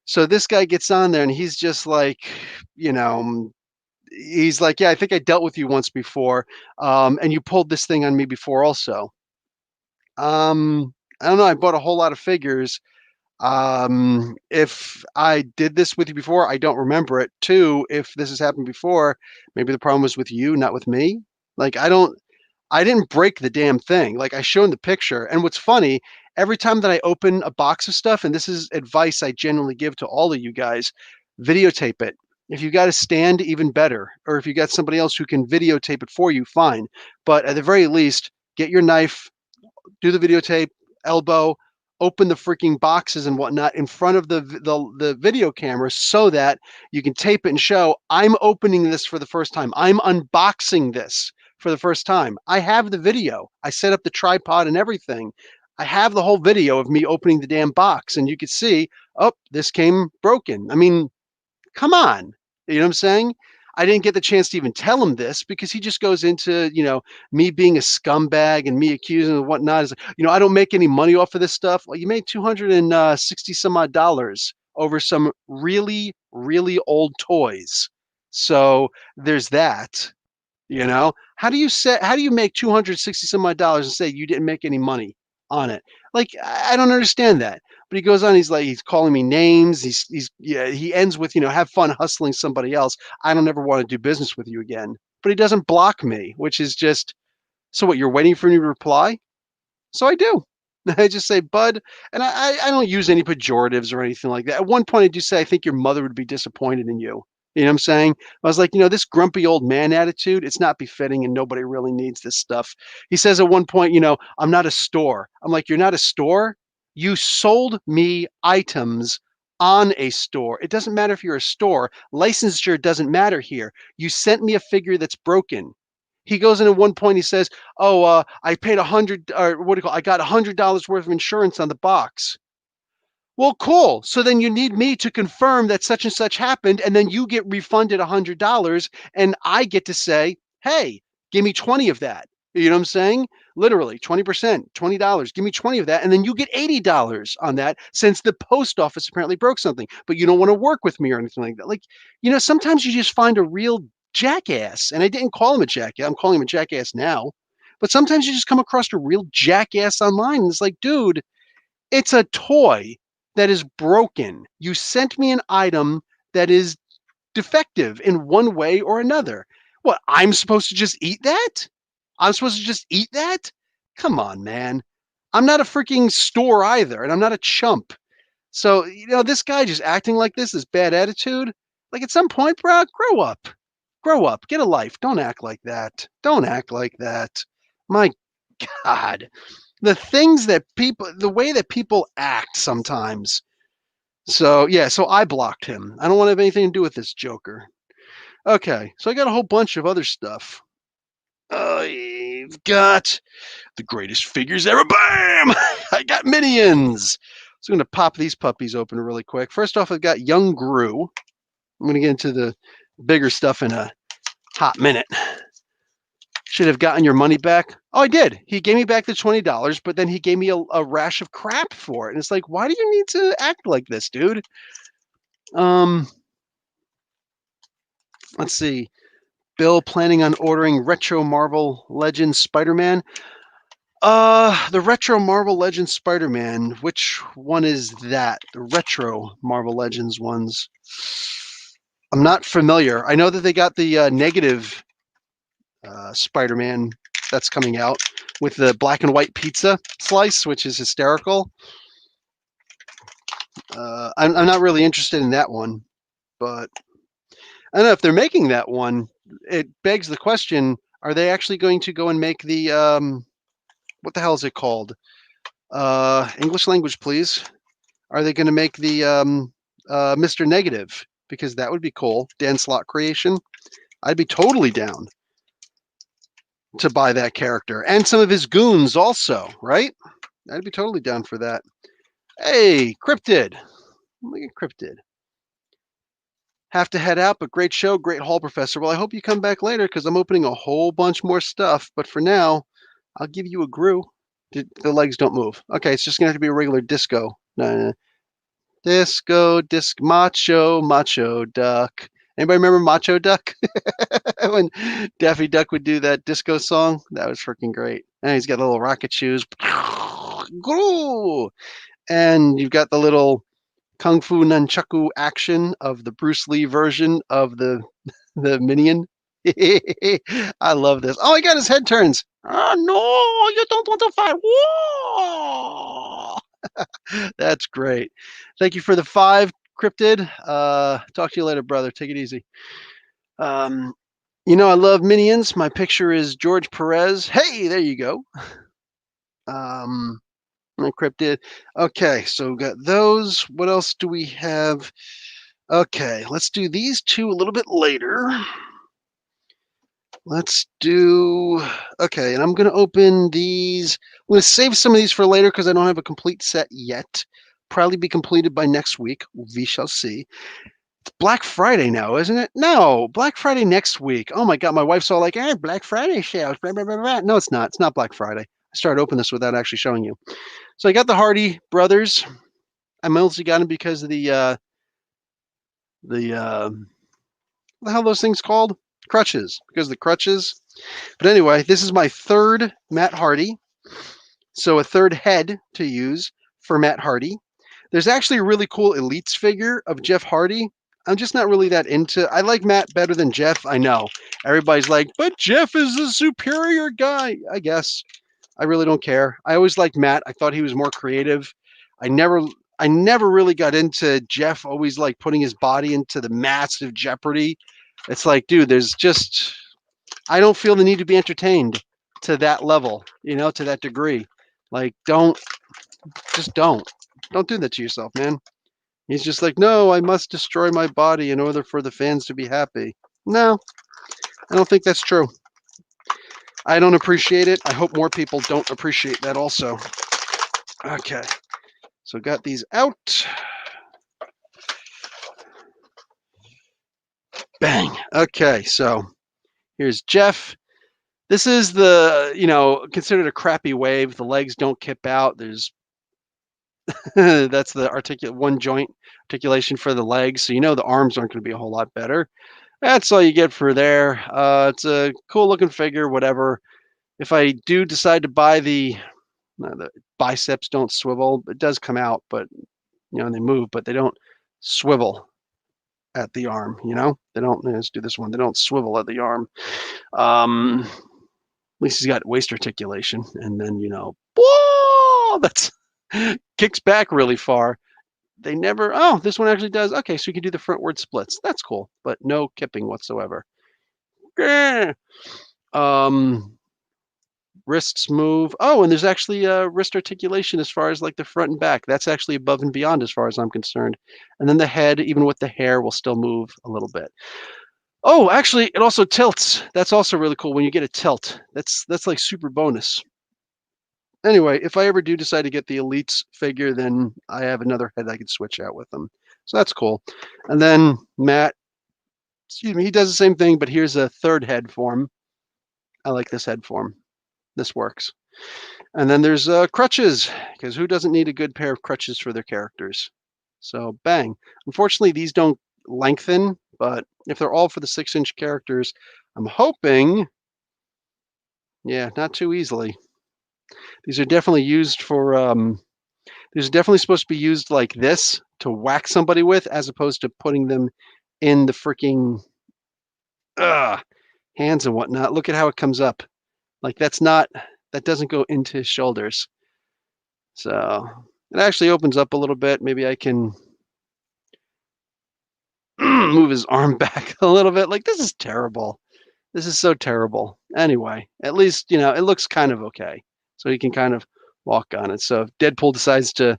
So this guy gets on there and he's just like, he's like, yeah, I think I dealt with you once before. And you pulled this thing on me before also. I don't know. I bought a whole lot of figures. If I did this with you before, I don't remember it. Two, if this has happened before, maybe the problem was with you, not with me. Like I didn't break the damn thing. Like I showed the picture. And what's funny, every time that I open a box of stuff, and this is advice I generally give to all of you guys, videotape it. If you got a stand, even better. Or if you got somebody else who can videotape it for you, fine. But at the very least, get your knife, do the videotape, elbow, open the freaking boxes and whatnot in front of the video camera so that you can tape it and show, I'm opening this for the first time. I'm unboxing this for the first time. I have the video. I set up the tripod and everything. I have the whole video of me opening the damn box, and you could see, oh, this came broken. I mean, come on. You know what I'm saying? I didn't get the chance to even tell him this because he just goes into, me being a scumbag and me accusing and whatnot. Is I don't make any money off of this stuff. Well, you made 260 some odd dollars over some really, really old toys. So there's that. How do you make 260 some odd dollars and say you didn't make any money on it? Like, I don't understand that. But he goes on, he's calling me names. He ends with, have fun hustling somebody else. I don't ever want to do business with you again. But he doesn't block me, which is just, so what, you're waiting for me to reply? So I do. I just say, bud, and I don't use any pejoratives or anything like that. At one point, I do say, I think your mother would be disappointed in you. You know what I'm saying? I was like, this grumpy old man attitude, it's not befitting and nobody really needs this stuff. He says at one point, I'm not a store. I'm like, you're not a store? You sold me items on a store. It doesn't matter if you're a store. Licensure doesn't matter here. You sent me a figure that's broken. He goes in at one point, he says, oh, I paid I got $100 worth of insurance on the box. Well, cool. So then you need me to confirm that such and such happened, and then you get refunded $100, and I get to say, hey, give me 20 of that. You know what I'm saying? Literally 20%, $20. Give me 20 of that, and then you get $80 on that since the post office apparently broke something, but you don't want to work with me or anything like that. Like, sometimes you just find a real jackass, and I didn't call him a jackass. I'm calling him a jackass now. But sometimes you just come across a real jackass online, and it's like, dude, it's a toy that is broken. You sent me an item that is defective in one way or another. What, I'm supposed to just eat that? I'm supposed to just eat that? Come on, man. I'm not a freaking store either, and I'm not a chump. So, this guy just acting like this bad attitude. Like at some point, bro, grow up. Grow up. Get a life. Don't act like that. Don't act like that. My God. The way that people act sometimes. So, yeah, so I blocked him. I don't want to have anything to do with this Joker. Okay, so I got a whole bunch of other stuff. I've got the greatest figures ever. Bam! I got Minions. So I'm going to pop these puppies open really quick. First off, I've got Young Gru. I'm going to get into the bigger stuff in a hot minute. Should have gotten your money back. Oh, I did. He gave me back the $20, but then he gave me a rash of crap for it. And it's like, why do you need to act like this, dude? Let's see. Bill planning on ordering Retro Marvel Legends Spider-Man. The Retro Marvel Legends Spider-Man. Which one is that? The Retro Marvel Legends ones. I'm not familiar. I know that they got the negative Spider-Man that's coming out with the black and white pizza slice, which is hysterical. I'm not really interested in that one, but I don't know if they're making that one. It begs the question: are they actually going to go and make the what the hell is it called? English language, please. Are they going to make the Mr. Negative? Because that would be cool. Dan Slott creation. I'd be totally down to buy that character and some of his goons also, right? I'd be totally down for that. Hey, Cryptid. Look at Cryptid. Have to head out, but great show, great haul, Professor. Well, I hope you come back later because I'm opening a whole bunch more stuff. But for now, I'll give you a Gru. The legs don't move. Okay, it's just going to have to be a regular disco. Disco, macho duck. Anybody remember Macho Duck? When Daffy Duck would do that disco song? That was freaking great. And he's got little rocket shoes. And you've got the little Kung Fu Nunchaku action of the Bruce Lee version of the Minion. I love this. Oh my God, his head turns. Oh no, you don't want to fight. Whoa! That's great. Thank you for the 5, Cryptid. Talk to you later, brother. Take it easy. I love Minions. My picture is George Perez. Hey, there you go. Cryptid. Okay, so we got those. What else do we have? Okay, let's do these 2 a little bit later. Let's do, okay, and I'm going to open these. I'm going to save some of these for later because I don't have a complete set yet. Probably be completed by next week. We shall see. It's Black Friday now, isn't it? No, Black Friday next week. Oh my God, my wife's all like, Black Friday sales. Blah, blah, blah, blah. No, it's not. It's not Black Friday. I started opening this without actually showing you. So I got the Hardy brothers. I mostly got them because of the what the hell are those things called? Crutches, because of the crutches. But anyway, this is my 3rd Matt Hardy. So a 3rd head to use for Matt Hardy. There's actually a really cool Elites figure of Jeff Hardy. I'm just not really that into. I like Matt better than Jeff. I know. Everybody's like, but Jeff is a superior guy. I guess. I really don't care. I always liked Matt. I thought he was more creative. I never really got into Jeff always like putting his body into the massive Jeopardy. It's like, dude, I don't feel the need to be entertained to that level, to that degree. Like, don't do that to yourself, man. He's just like, no, I must destroy my body in order for the fans to be happy. No, I don't think that's true. I don't appreciate it. I hope more people don't appreciate that also. Okay, so got these out. Bang. Okay, so here's Jeff. This is considered a crappy wave. The legs don't kip out. There's that's the one joint articulation for the legs. So the arms aren't going to be a whole lot better. That's all you get for there. It's a cool looking figure, whatever. If I do decide to buy the biceps don't swivel, it does come out, but they move, but they don't swivel at the arm. They don't. Let's do this one. They don't swivel at the arm. At least he's got waist articulation, and then whoa, that's kicks back really far. They never. Oh, this one actually does. Okay, so you can do the frontward splits. That's cool, but no kipping whatsoever. Wrists move. Oh, and there's actually wrist articulation as far as like the front and back. That's actually above and beyond as far as I'm concerned. And then the head, even with the hair, will still move a little bit. Oh, actually, it also tilts. That's also really cool when you get a tilt. That's like super bonus. Anyway, if I ever do decide to get the Elites figure, then I have another head I could switch out with them. So that's cool. And then Matt, he does the same thing, but here's a third head form. I like this head form. This works. And then there's crutches, because who doesn't need a good pair of crutches for their characters? So bang. Unfortunately, these don't lengthen, but if they're all for the 6-inch characters, I'm hoping, yeah, not too easily. These are definitely used for, these are definitely supposed to be used like this to whack somebody with, as opposed to putting them in the freaking hands and whatnot. Look at how it comes up. Like that doesn't go into his shoulders. So it actually opens up a little bit. Maybe I can move his arm back a little bit. Like, this is terrible. This is so terrible. Anyway, at least, it looks kind of okay. So he can kind of walk on it. So if Deadpool decides to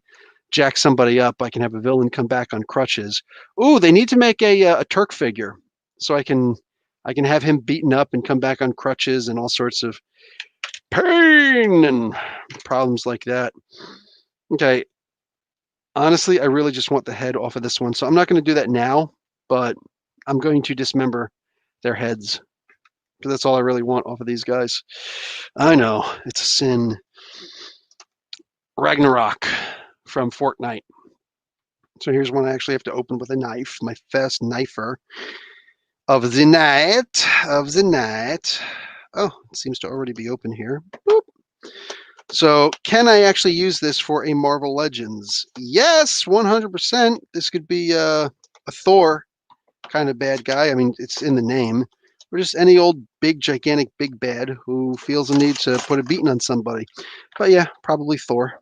jack somebody up, I can have a villain come back on crutches. Ooh, they need to make a Turk figure. So I can have him beaten up and come back on crutches and all sorts of pain and problems like that. Okay. Honestly, I really just want the head off of this one. So I'm not going to do that now, but I'm going to dismember their heads. Because that's all I really want off of these guys. I know, it's a sin. Ragnarok from Fortnite. So here's one I actually have to open with a knife, my fast knifer of the night. Oh, it seems to already be open here. Boop. So can I actually use this for a Marvel Legends? Yes, 100%. This could be a Thor kind of bad guy. I mean, it's in the name. Or just any old big, gigantic, big bad who feels the need to put a beating on somebody. But yeah, probably Thor.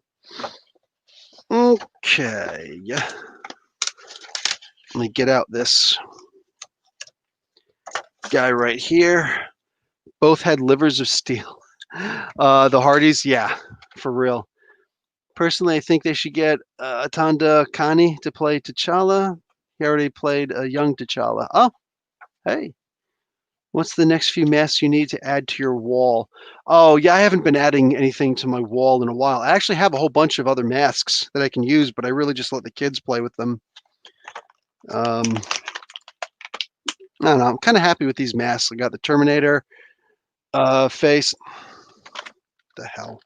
Okay. Let me get out this guy right here. Both had livers of steel. The Hardys, yeah, for real. Personally, I think they should get Atanda Kani to play T'Challa. He already played a young T'Challa. Oh, hey. What's the next few masks you need to add to your wall? Oh, yeah, I haven't been adding anything to my wall in a while. I actually have a whole bunch of other masks that I can use, but I really just let the kids play with them. I don't know. I'm kind of happy with these masks. I got the Terminator face. What the hell?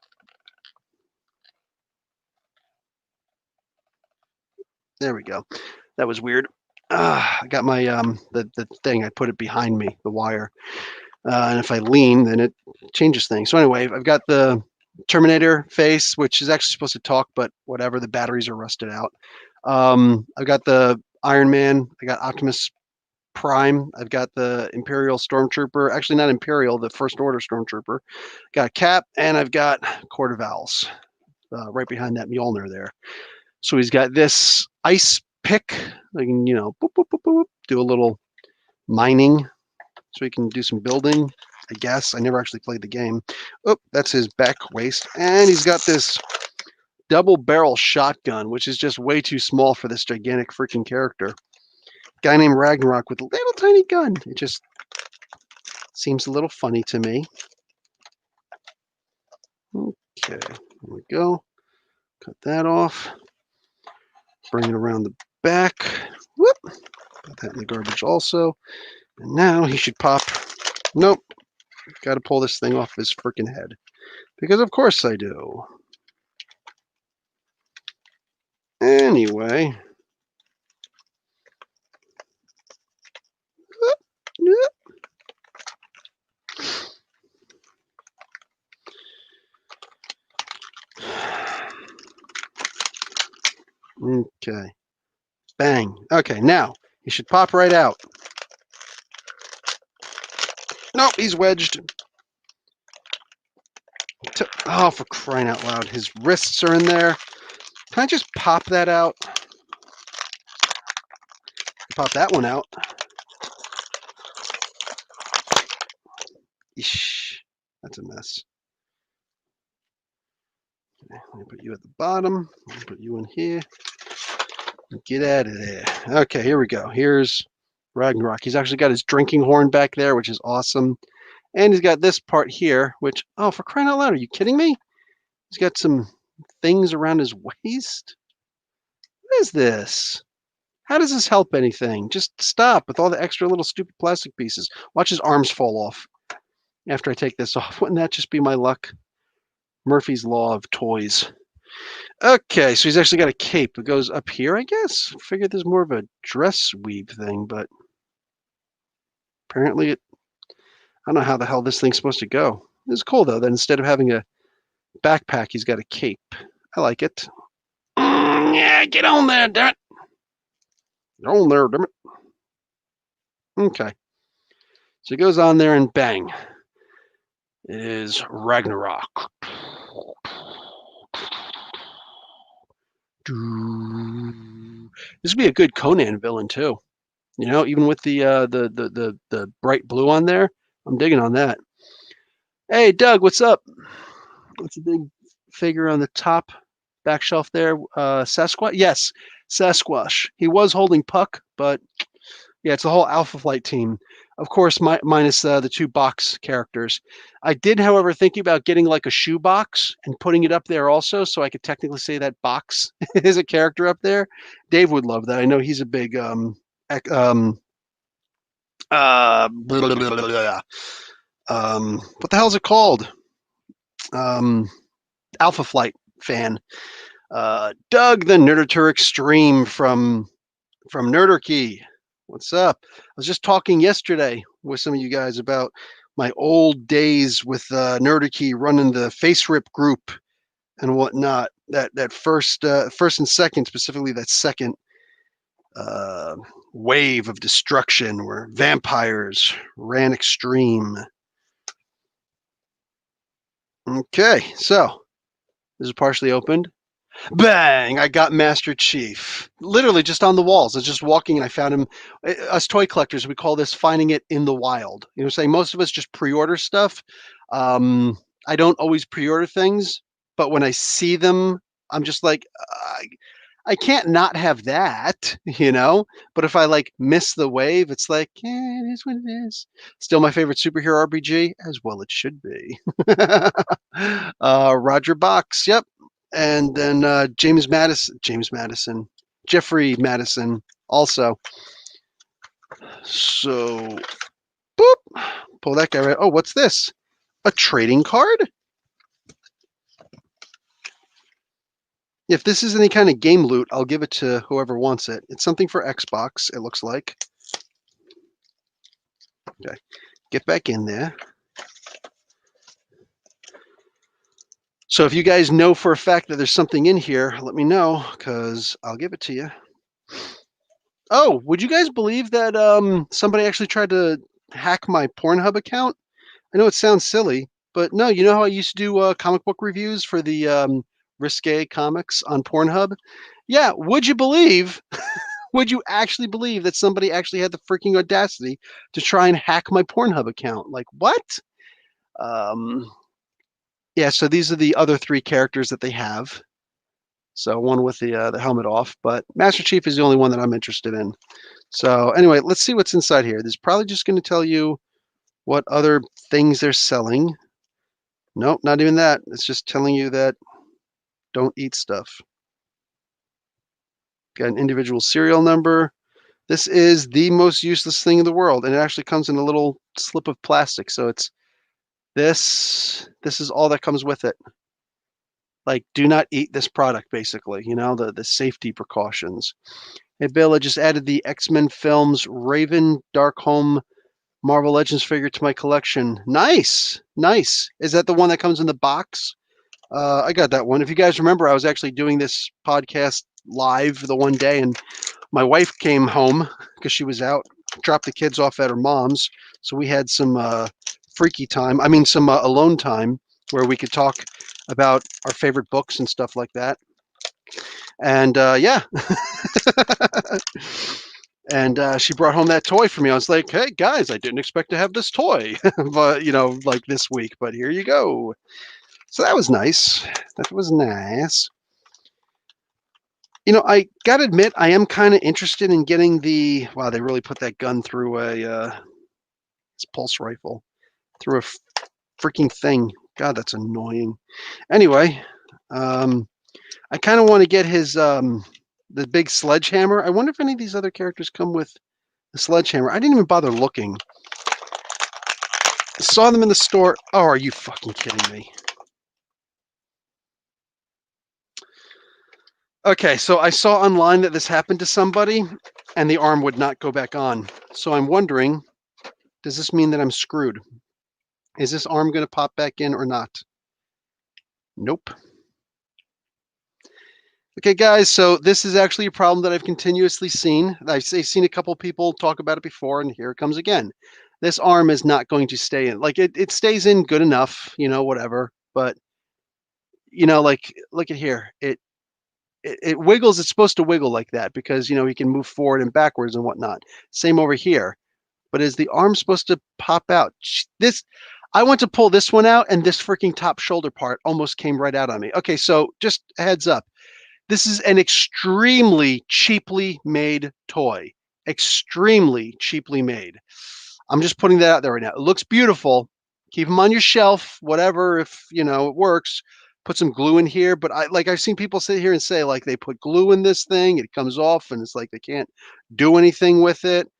There we go. That was weird. I got my the thing. I put it behind me, the wire. And if I lean, then it changes things. So anyway, I've got the Terminator face, which is actually supposed to talk, but whatever, the batteries are rusted out. I've got the Iron Man. I got Optimus Prime. I've got the Imperial Stormtrooper. Actually, not Imperial, the First Order Stormtrooper. Got Cap, and I've got Court of Owls right behind that Mjolnir there. So he's got this ice pick. I can, boop, boop, boop, boop, do a little mining so he can do some building, I guess. I never actually played the game. Oh, that's his back waist. And he's got this double barrel shotgun, which is just way too small for this gigantic freaking character. Guy named Ragnarok with a little tiny gun. It just seems a little funny to me. Okay, here we go. Cut that off. Bring it around the back. Whoop. Put that in the garbage also. And now he should pop. Nope. Got to pull this thing off his freaking head. Because of course I do. Anyway. Okay. Bang. Okay, now he should pop right out. Nope, he's wedged. Oh, for crying out loud. His wrists are in there. Can I just pop that out? Pop that one out. Eesh, that's a mess. Okay, let me put you at the bottom. Let me put you in here. Get out of there. Okay, here we go. Here's Ragnarok. He's actually got his drinking horn back there, which is awesome. And he's got this part here, which, oh, for crying out loud, are you kidding me? He's got some things around his waist. What is this? How does this help anything? Just stop with all the extra little stupid plastic pieces. Watch his arms fall off after I take this off. Wouldn't that just be my luck? Murphy's Law of Toys. Okay, so he's actually got a cape that goes up here, I guess. I figured there's more of a dress weave thing, but apparently I don't know how the hell this thing's supposed to go. It's cool, though, that instead of having a backpack, he's got a cape. I like it. Yeah, get on there, damn it. Get on there, damn it. Okay. So he goes on there and bang. It is Ragnarok. This would be a good Conan villain too. Even with the bright blue on there. I'm digging on that. Hey, Doug, what's up? What's the big figure on the top back shelf there? Sasquatch? Yes, Sasquatch. He was holding Puck, but yeah, it's the whole Alpha Flight team. Of course, minus the two box characters. I did, however, think about getting like a shoe box and putting it up there also, so I could technically say that box is a character up there. Dave would love that. I know he's a big blah, blah, blah, what the hell is it called? Alpha Flight fan. Doug, the Nerdator Extreme from Nerderkey. What's up? I was just talking yesterday with some of you guys about my old days with Nerderkey running the Face Rip group and whatnot. That first and second, specifically that second wave of destruction where vampires ran extreme. Okay, so this is partially opened. Bang! I got Master Chief. Literally just on the walls. I was just walking and I found him. Us toy collectors, we call this finding it in the wild. You know what I'm saying? Most of us just pre-order stuff. I don't always pre-order things, but when I see them, I'm just like, I can't not have that, But if I like miss the wave, it's like, yeah, it is what it is. Still my favorite superhero RPG, as well it should be. Roger Box, yep. And then Jeffrey Madison also. So, boop, pull that guy right. Oh, what's this? A trading card? If this is any kind of game loot, I'll give it to whoever wants it. It's something for Xbox, it looks like. Okay, get back in there. So if you guys know for a fact that there's something in here, let me know, because I'll give it to you. Oh, would you guys believe that somebody actually tried to hack my Pornhub account? I know it sounds silly, but no, you know how I used to do comic book reviews for the risque comics on Pornhub? Yeah, would you believe, would you actually believe that somebody actually had the freaking audacity to try and hack my Pornhub account? Like, what? Um, yeah, so these are the other three characters that they have. So one with the helmet off, but Master Chief is the only one that I'm interested in. So anyway, let's see what's inside here. This is probably just going to tell you what other things they're selling. Nope, not even that. It's just telling you that don't eat stuff. Got an individual serial number. This is the most useless thing in the world, and it actually comes in a little slip of plastic. So it's this. This is all that comes with it. Like, do not eat this product, basically. You know, the safety precautions. Hey, Bill, I just added the X-Men films Raven Darkholme Marvel Legends figure to my collection. Nice, nice. Is that the one that comes in the box? I got that one. If you guys remember, I was actually doing this podcast live the one day, and my wife came home because she was out, dropped the kids off at her mom's. So we had some freaky time. I mean, some alone time where we could talk about our favorite books and stuff like that. And yeah. And she brought home that toy for me. I was like, hey, guys, I didn't expect to have this toy, but, you know, like this week, but here you go. So that was nice. That was nice. You know, I got to admit, I am kind of interested in getting the, wow, they really put that gun through a pulse rifle, through a freaking thing. God, that's annoying. Anyway, I kind of want to get his, the big sledgehammer. I wonder if any of these other characters come with the sledgehammer. I didn't even bother looking. I saw them in the store. Oh, are you fucking kidding me? Okay, so I saw online that this happened to somebody and the arm would not go back on. So I'm wondering, does this mean that I'm screwed? Is this arm going to pop back in or not? Nope. Okay, guys, so this is actually a problem that I've continuously seen. I've seen a couple people talk about it before, and here it comes again. This arm is not going to stay in. Like, it stays in good enough, you know, whatever. But, you know, like, look at here. It wiggles. It's supposed to wiggle like that because, you know, he can move forward and backwards and whatnot. Same over here. But is the arm supposed to pop out? This, I went to pull this one out, and this freaking top shoulder part almost came right out on me. Okay, so just a heads up. This is an extremely cheaply made toy. Extremely cheaply made. I'm just putting that out there right now. It looks beautiful. Keep them on your shelf, whatever, if, you know, it works. Put some glue in here, but I've seen people sit here and say like they put glue in this thing, it comes off, and it's like they can't do anything with it.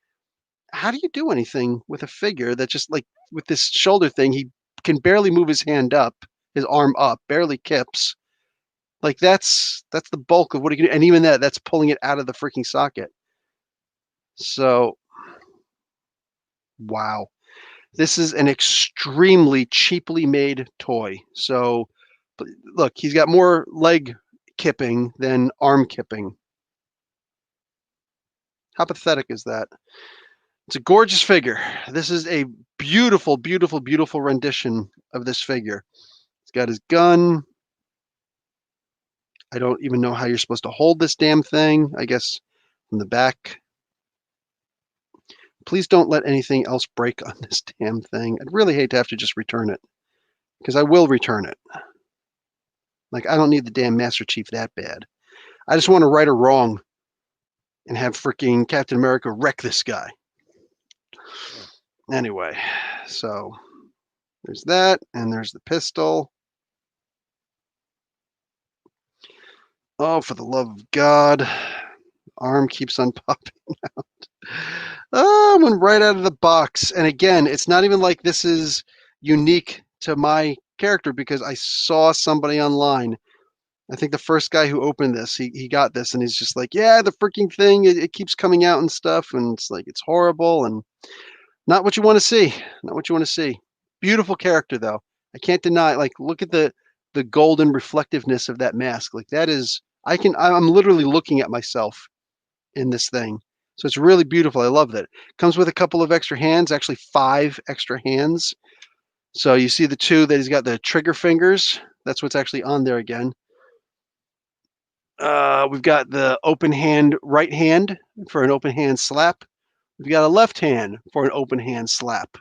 How do you do anything with a figure that just like with this shoulder thing, he can barely move his hand up, his arm up, barely kips. Like that's the bulk of what he can do. And even that's pulling it out of the freaking socket. So wow. This is an extremely cheaply made toy. So look, he's got more leg kipping than arm kipping. How pathetic is that? It's a gorgeous figure. This is a beautiful, beautiful, beautiful rendition of this figure. He's got his gun. I don't even know how you're supposed to hold this damn thing. I guess from the back. Please don't let anything else break on this damn thing. I'd really hate to have to just return it, because I will return it. Like, I don't need the damn Master Chief that bad. I just want to right a wrong and have freaking Captain America wreck this guy. Anyway, so there's that, and there's the pistol. Oh, for the love of God. Arm keeps on popping out. Oh, went right out of the box. And again, it's not even like this is unique to my character, because I saw somebody online. I think the first guy who opened this, he got this, and he's just like, yeah, the freaking thing, it keeps coming out and stuff, and it's like, it's horrible, and not what you want to see. Not what you want to see. Beautiful character, though. I can't deny, like, look at the golden reflectiveness of that mask. Like, that is, I'm literally looking at myself in this thing. So it's really beautiful. I love that. Comes with a couple of extra hands, actually 5 extra hands. So you see the 2 that he's got the trigger fingers. That's what's actually on there again. We've got the open hand, right hand for an open hand slap. We've got a left hand for an open hand slap.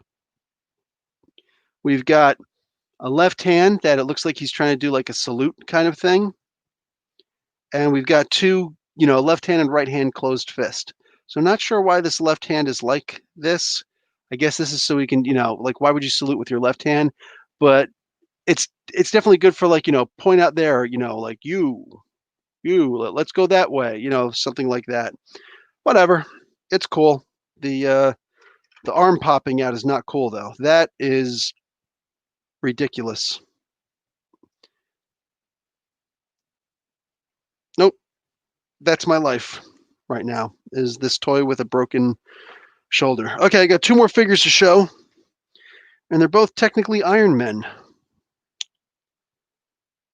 We've got a left hand that it looks like he's trying to do like a salute kind of thing. And we've got 2, left hand and right hand closed fist. So I'm not sure why this left hand is like this. I guess this is so we can, like, why would you salute with your left hand? But it's definitely good for, like, point out there, like you, let's go that way, something like that. Whatever. It's cool. The arm popping out is not cool though. That is ridiculous. Nope. That's my life right now, is this toy with a broken shoulder. Okay, I got 2 more figures to show, and they're both technically Iron Men.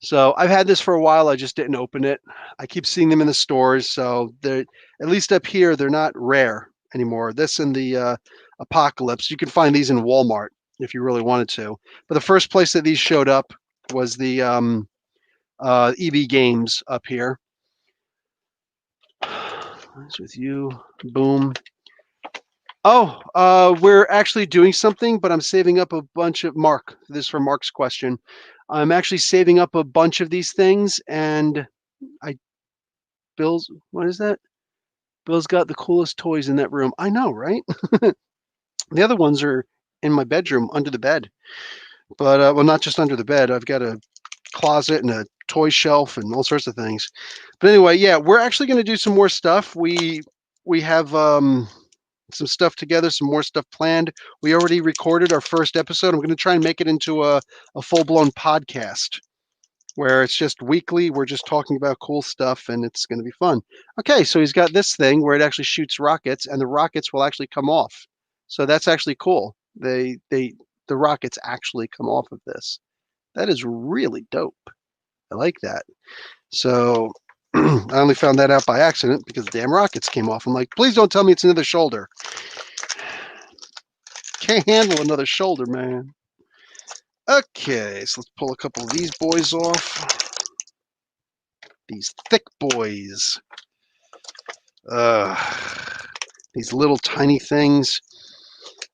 So I've had this for a while. I just didn't open it. I keep seeing them in the stores, so they're, at least up here, they're not rare anymore. This and the Apocalypse, you can find these in Walmart if you really wanted to. But the first place that these showed up was the EB Games up here. What's with you? Boom. Oh, we're actually doing something, but I'm saving up a bunch of Mark. This is for Mark's question. I'm actually saving up a bunch of these things, and Bill's, what is that? Bill's got the coolest toys in that room. I know, right? The other ones are in my bedroom under the bed, but well, not just under the bed. I've got a closet and a toy shelf and all sorts of things. But anyway, yeah, we're actually going to do some more stuff. We have some stuff together, some more stuff planned. We already recorded our first episode. I'm going to try and make it into a full-blown podcast where it's just weekly. We're just talking about cool stuff, and it's going to be fun. Okay, so he's got this thing where it actually shoots rockets, and the rockets will actually come off. So that's actually cool. The rockets actually come off of this. That is really dope. I like that. So I only found that out by accident because the damn rockets came off. I'm like, please don't tell me it's another shoulder. Can't handle another shoulder, man. Okay, so let's pull a couple of these boys off. These thick boys. These little tiny things.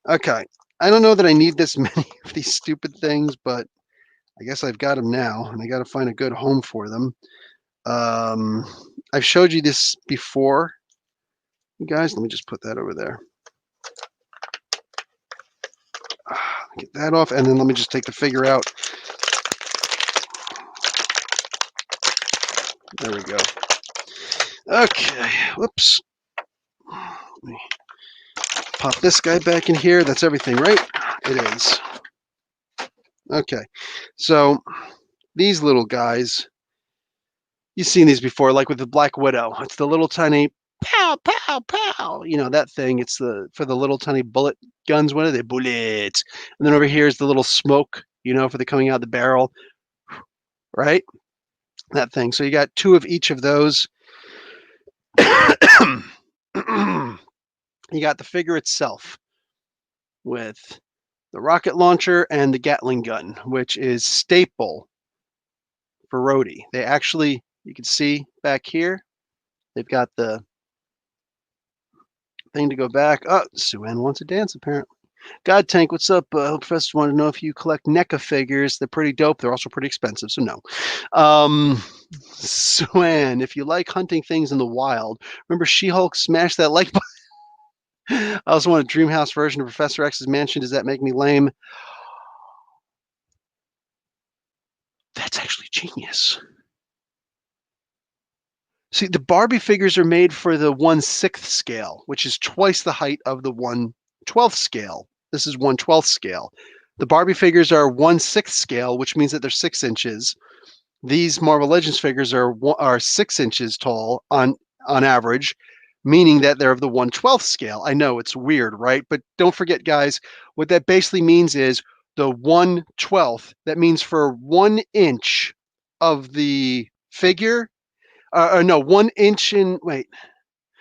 Okay, I don't know that I need this many of these stupid things, but I guess I've got them now, and I got to find a good home for them. I've showed you this before, you guys. Let me just put that over there. Get that off, and then let me just take the figure out. There we go. Okay, whoops. Let me pop this guy back in here. That's everything, right? It is. Okay, so these little guys, you've seen these before, like with the Black Widow. It's the little tiny pow, pow, pow. That thing. It's for the little tiny bullet guns. What are they? Bullets. And then over here is the little smoke, for the coming out of the barrel. Right? That thing. So you got 2 of each of those. You got the figure itself with the rocket launcher and the Gatling gun, which is staple for Rhodey. They actually, you can see back here, they've got the thing to go back. Oh, Sue-Ann wants to dance, apparently. God Tank, what's up? Professor wanted to know if you collect NECA figures. They're pretty dope. They're also pretty expensive, so no. Sue-Ann, if you like hunting things in the wild, remember She-Hulk smashed that like button? I also want a Dreamhouse version of Professor X's mansion. Does that make me lame? That's actually genius. See, the Barbie figures are made for the 1/6 scale, which is twice the height of the 1/12 scale. This is 1/12 scale. The Barbie figures are 1/6 scale, which means that they're 6 inches. These Marvel Legends figures are 6 inches tall on average, meaning that they're of the 1/12 scale. I know it's weird, right? But don't forget, guys, what that basically means is the 1/12. That means for 1 inch of the figure, no, 1 inch in, wait.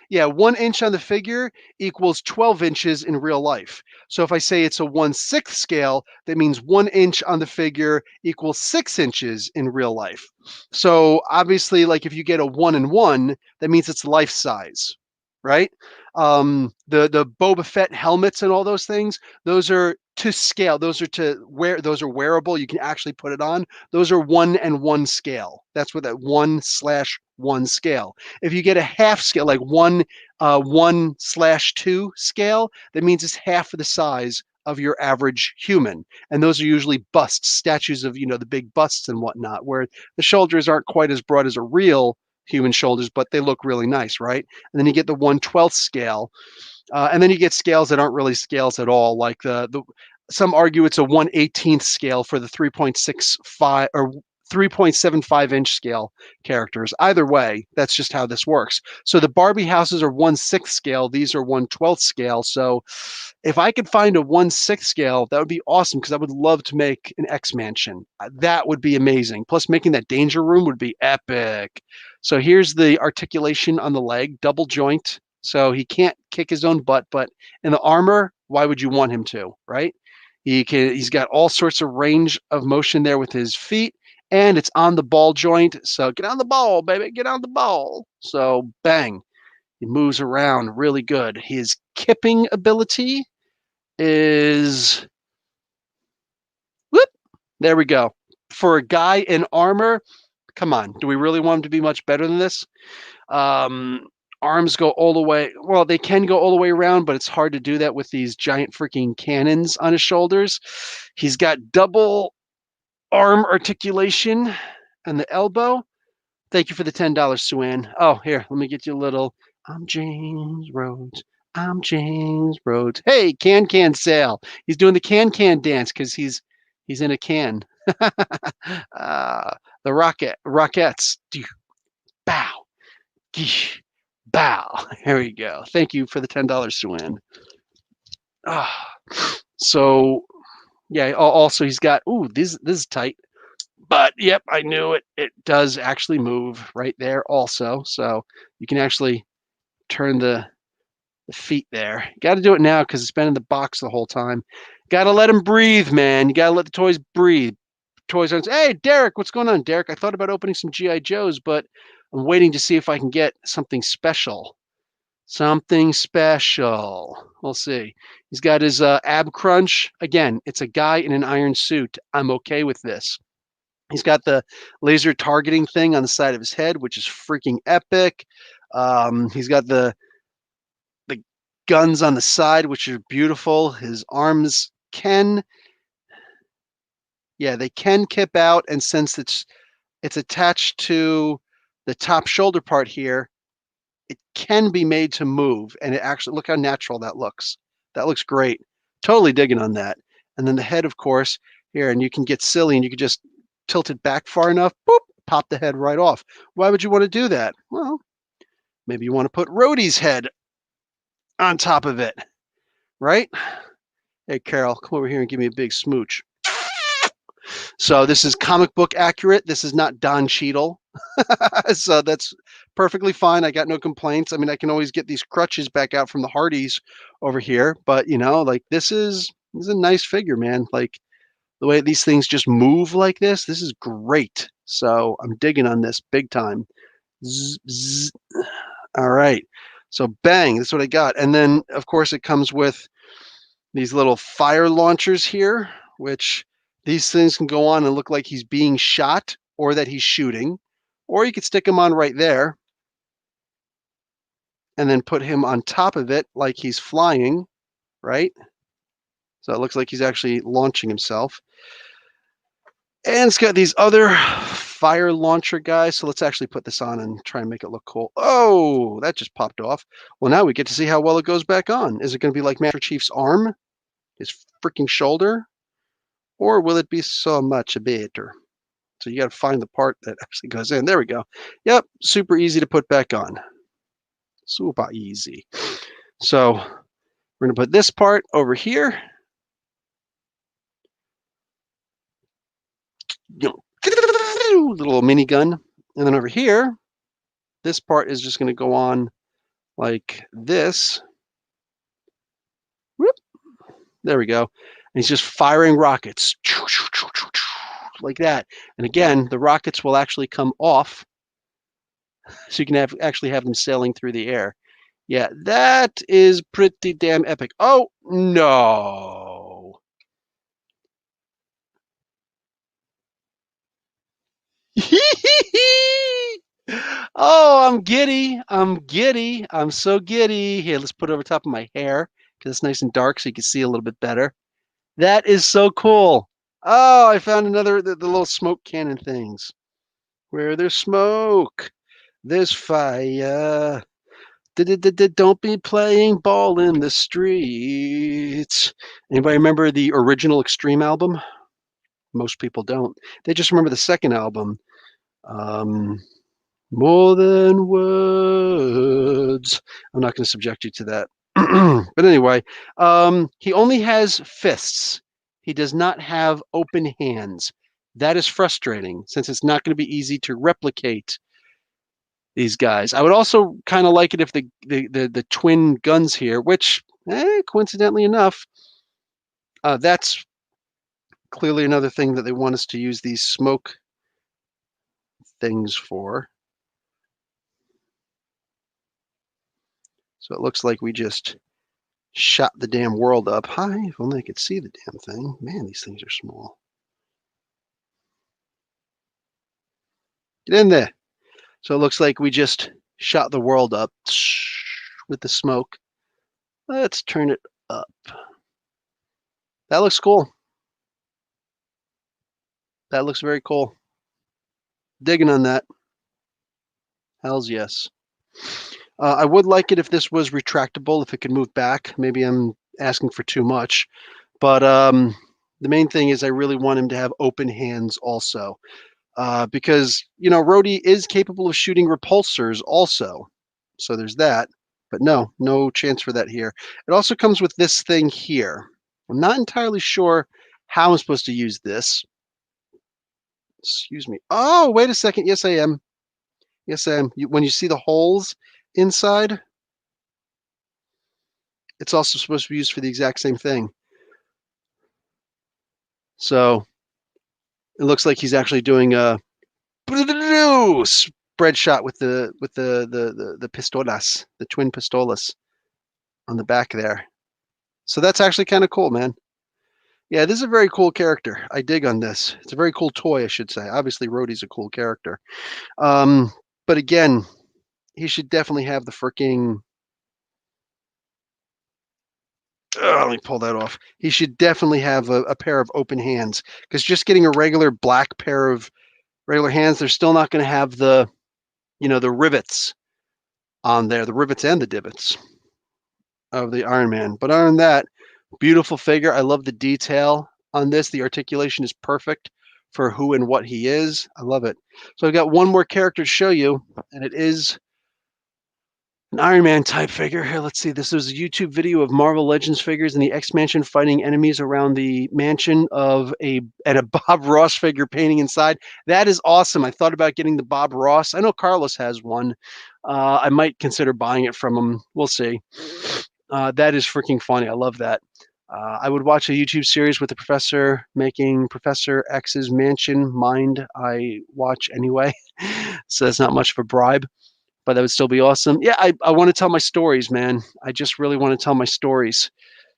Yeah, 1 inch on the figure equals 12 inches in real life. So if I say it's a 1/6 scale, that means 1 inch on the figure equals 6 inches in real life. So obviously, like if you get a 1 and 1, that means it's life size, right? The Boba Fett helmets and all those things, those are to scale. Those are to wear. Those are wearable. You can actually put it on. Those are 1 and 1 scale. That's what that 1/1 scale. If you get a half scale, like 1/2 scale, that means it's half of the size of your average human. And those are usually busts, statues of, the big busts and whatnot, where the shoulders aren't quite as broad as a real human shoulders, but they look really nice, right? And then you get the 1/12 scale, and then you get scales that aren't really scales at all, like the some argue it's a 1/18 scale for the 3.65 or 3.75-inch scale characters. Either way, that's just how this works. So the Barbie houses are 1/6 scale. These are 1/12 scale. So if I could find a 1/6 scale, that would be awesome because I would love to make an X Mansion. That would be amazing. Plus, making that danger room would be epic. So here's the articulation on the leg, double joint. So he can't kick his own butt, but in the armor, why would you want him to, right? He's got all sorts of range of motion there with his feet, and it's on the ball joint. So get on the ball, baby, get on the ball. So bang, he moves around really good. His kipping ability is whoop. There we go. For a guy in armor, come on, do we really want him to be much better than this? Arms go all the way. Well, they can go all the way around, but it's hard to do that with these giant freaking cannons on his shoulders. He's got double arm articulation on the elbow. Thank you for the $10, Suan. Oh, here, let me get you a little. I'm James Rhodes. I'm James Rhodes. Hey, can sale. He's doing the can dance because he's in a can. The Rockettes. Bow. Bow. Here we go. Thank you for the $10 to win. So, yeah. Also, he's got. Ooh, this is tight. But yep, I knew it. It does actually move right there. Also, so you can actually turn the feet there. Got to do it now because it's been in the box the whole time. Got to let him breathe, man. You got to let the toys breathe. Toys R Us. Hey, Derek, what's going on, Derek? I thought about opening some GI Joes, but I'm waiting to see if I can get something special. Something special. We'll see. He's got his ab crunch. Again, it's a guy in an iron suit. I'm okay with this. He's got the laser targeting thing on the side of his head, which is freaking epic. He's got the guns on the side, which are beautiful. His arms they can kip out, and since it's attached to the top shoulder part here, it can be made to move, and it actually, look how natural that looks. That looks great. Totally digging on that. And then the head, of course, here, and you can get silly and you can just tilt it back far enough, boop, pop the head right off. Why would you want to do that? Well, maybe you want to put Rhodey's head on top of it, right? Hey, Carol, come over here and give me a big smooch. So this is comic book accurate. This is not Don Cheadle. So that's perfectly fine. I got no complaints. I mean, I can always get these crutches back out from the Hardys over here, but like this is a nice figure, man. Like the way these things just move like this is great. So I'm digging on this big time. Zzz, zzz. All right. So bang, that's what I got. And then of course it comes with these little fire launchers here, which these things can go on and look like he's being shot or that he's shooting, or you could stick him on right there and then put him on top of it like he's flying, right? So it looks like he's actually launching himself. And it's got these other fire launcher guys. So let's actually put this on and try and make it look cool. Oh, that just popped off. Well, now we get to see how well it goes back on. Is it going to be like Master Chief's arm, his freaking shoulder? Or will it be so much better? So you got to find the part that actually goes in. There we go. Yep, super easy to put back on. Super easy. So we're going to put this part over here. Little mini gun. And then over here, this part is just going to go on like this. Whoop, there we go. And he's just firing rockets like that. And again, the rockets will actually come off, so you can actually have them sailing through the air. Yeah, that is pretty damn epic. Oh, no. Oh, I'm giddy. I'm giddy. I'm so giddy. Here, let's put it over top of my hair because it's nice and dark so you can see a little bit better. That is so cool. Oh, I found another, the little smoke cannon things. Where there's smoke, there's fire. Don't be playing ball in the streets. Anybody remember the original Extreme album? Most people don't. They just remember the second album. More than words. I'm not going to subject you to that. But anyway, he only has fists. He does not have open hands. That is frustrating since it's not going to be easy to replicate these guys. I would also kind of like it if the twin guns here, which coincidentally enough, that's clearly another thing that they want us to use these smoke things for. So it looks like we just shot the damn world up. Hi, if only I could see the damn thing. Man, these things are small. Get in there. So it looks like we just shot the world up with the smoke. Let's turn it up. That looks cool. That looks very cool. Digging on that. Hells yes. I would like it if this was retractable, if it could move back. Maybe I'm asking for too much. But the main thing is I really want him to have open hands also. Because, you know, Rhodey is capable of shooting repulsors also. So there's that. But no chance for that here. It also comes with this thing here. I'm not entirely sure how I'm supposed to use this. Excuse me. Oh, wait a second. Yes, I am. Yes, I am. When you see the holes inside, it's also supposed to be used for the exact same thing. So it looks like he's actually doing a spread shot with the pistolas, the twin pistolas on the back there. So that's actually kind of cool, man. Yeah, this is a very cool character. I dig on this. It's a very cool toy, I should say. Obviously, Rhodey's a cool character. But again, he should definitely have the freaking. Let me pull that off. He should definitely have a pair of open hands because just getting a regular black pair of regular hands, they're still not going to have the, the rivets on there, the rivets and the divots of the Iron Man. But other than that, beautiful figure. I love the detail on this. The articulation is perfect for who and what he is. I love it. So I've got one more character to show you, and it is an Iron Man type figure. Here, let's see. This is a YouTube video of Marvel Legends figures in the X Mansion fighting enemies around the mansion and a Bob Ross figure painting inside. That is awesome. I thought about getting the Bob Ross. I know Carlos has one. I might consider buying it from him. We'll see. That is freaking funny. I love that. I would watch a YouTube series with the professor making Professor X's mansion. Mind I watch anyway. So that's not much of a bribe. But that would still be awesome. Yeah, I want to tell my stories, man. I just really want to tell my stories.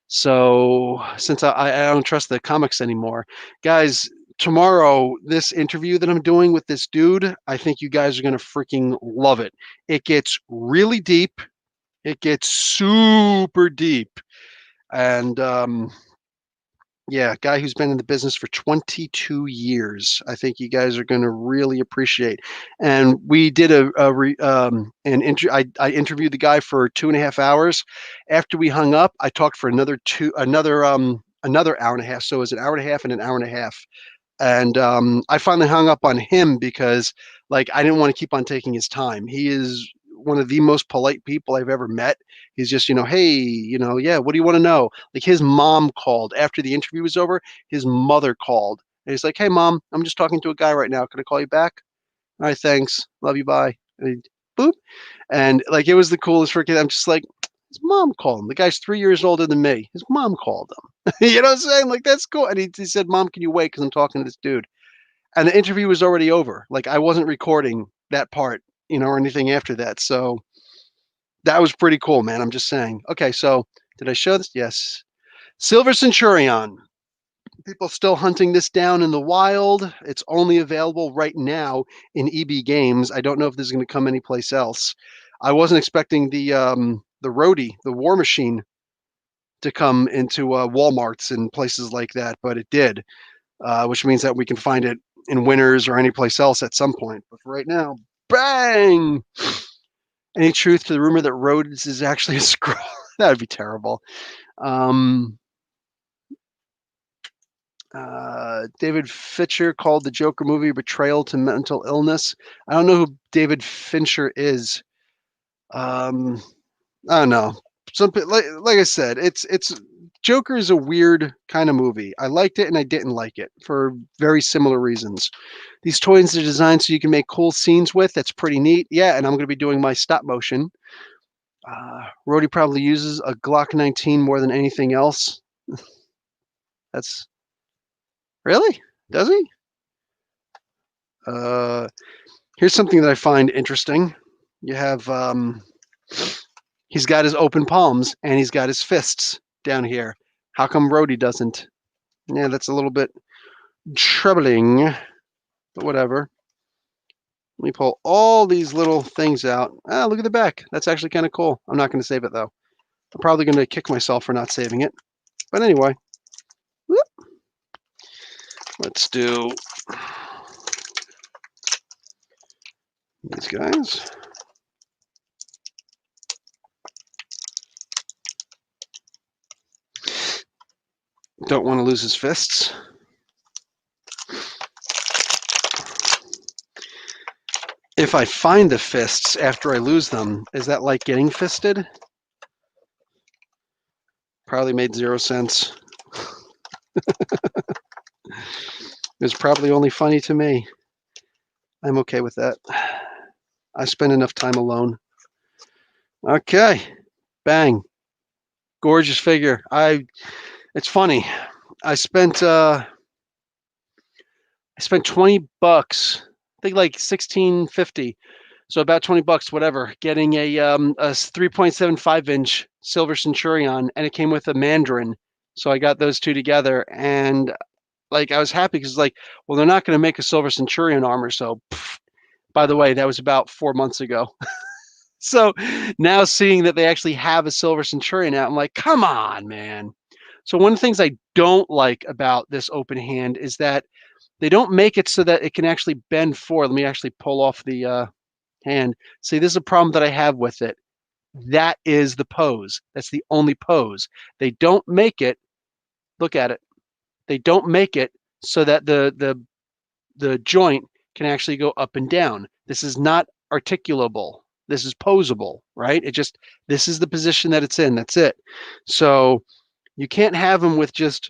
So since I don't trust the comics anymore, guys, tomorrow, this interview that I'm doing with this dude, I think you guys are going to freaking love it. It gets really deep. It gets super deep. And yeah, guy who's been in the business for 22 years. I think you guys are going to really appreciate. And we did I interviewed the guy for 2.5 hours. After we hung up, I talked for another hour and a half. So it was an hour and a half and an hour and a half. And I finally hung up on him because I didn't want to keep on taking his time. He is one of the most polite people I've ever met. He's just, hey, yeah, what do you want to know? Like his mom called after the interview was over. His mother called. And he's like, hey, mom, I'm just talking to a guy right now. Can I call you back? All right, thanks. Love you. Bye. And boop. And like, it was the coolest freaking, I'm just like, his mom called him. The guy's 3 years older than me. His mom called him. You know what I'm saying? Like, that's cool. And he said, Mom, can you wait? Because I'm talking to this dude. And the interview was already over. Like, I wasn't recording that part, or anything after that. So that was pretty cool, man. I'm just saying. Okay, so did I show this? Yes. Silver Centurion. People still hunting this down in the wild. It's only available right now in EB Games. I don't know if this is going to come anyplace else. I wasn't expecting the roadie, the War Machine, to come into Walmarts and places like that, but it did, which means that we can find it in Winners or anyplace else at some point. But for right now, bang! Any truth to the rumor that Rhodes is actually a Skrull? That would be terrible. David Fincher called the Joker movie betrayal to mental illness. I don't know who David Fincher is. I don't know. Like I said, it's Joker is a weird kind of movie. I liked it and I didn't like it for very similar reasons. These toys are designed so you can make cool scenes with. That's pretty neat. Yeah, and I'm going to be doing my stop motion. Rhodey probably uses a Glock 19 more than anything else. That's really? Does he? Here's something that I find interesting. You have he's got his open palms and he's got his fists down here. How come Rhodey doesn't? Yeah, that's a little bit troubling, but whatever. Let me pull all these little things out. Ah, look at the back. That's actually kind of cool. I'm not going to save it though. I'm probably going to kick myself for not saving it. But anyway, whoop. Let's do these guys. Don't want to lose his fists. If I find the fists after I lose them, is that like getting fisted? Probably made 0 sense. It's probably only funny to me. I'm okay with that. I spend enough time alone. Okay. Bang. Gorgeous figure. It's funny. I spent 20 bucks. I think like 16.50. So about 20 bucks, whatever, getting a 3.75 inch Silver Centurion, and it came with a Mandarin. So I got those two together, and like I was happy because like, well, they're not going to make a Silver Centurion armor. So, by the way, that was about 4 months ago. So now seeing that they actually have a Silver Centurion out, I'm like, come on, man. So one of the things I don't like about this open hand is that they don't make it so that it can actually bend forward. Let me actually pull off the hand. See, this is a problem that I have with it. That is the pose. That's the only pose. They don't make it. Look at it. They don't make it so that the joint can actually go up and down. This is not articulable. This is posable, right? This is the position that it's in. That's it. So you can't have him with just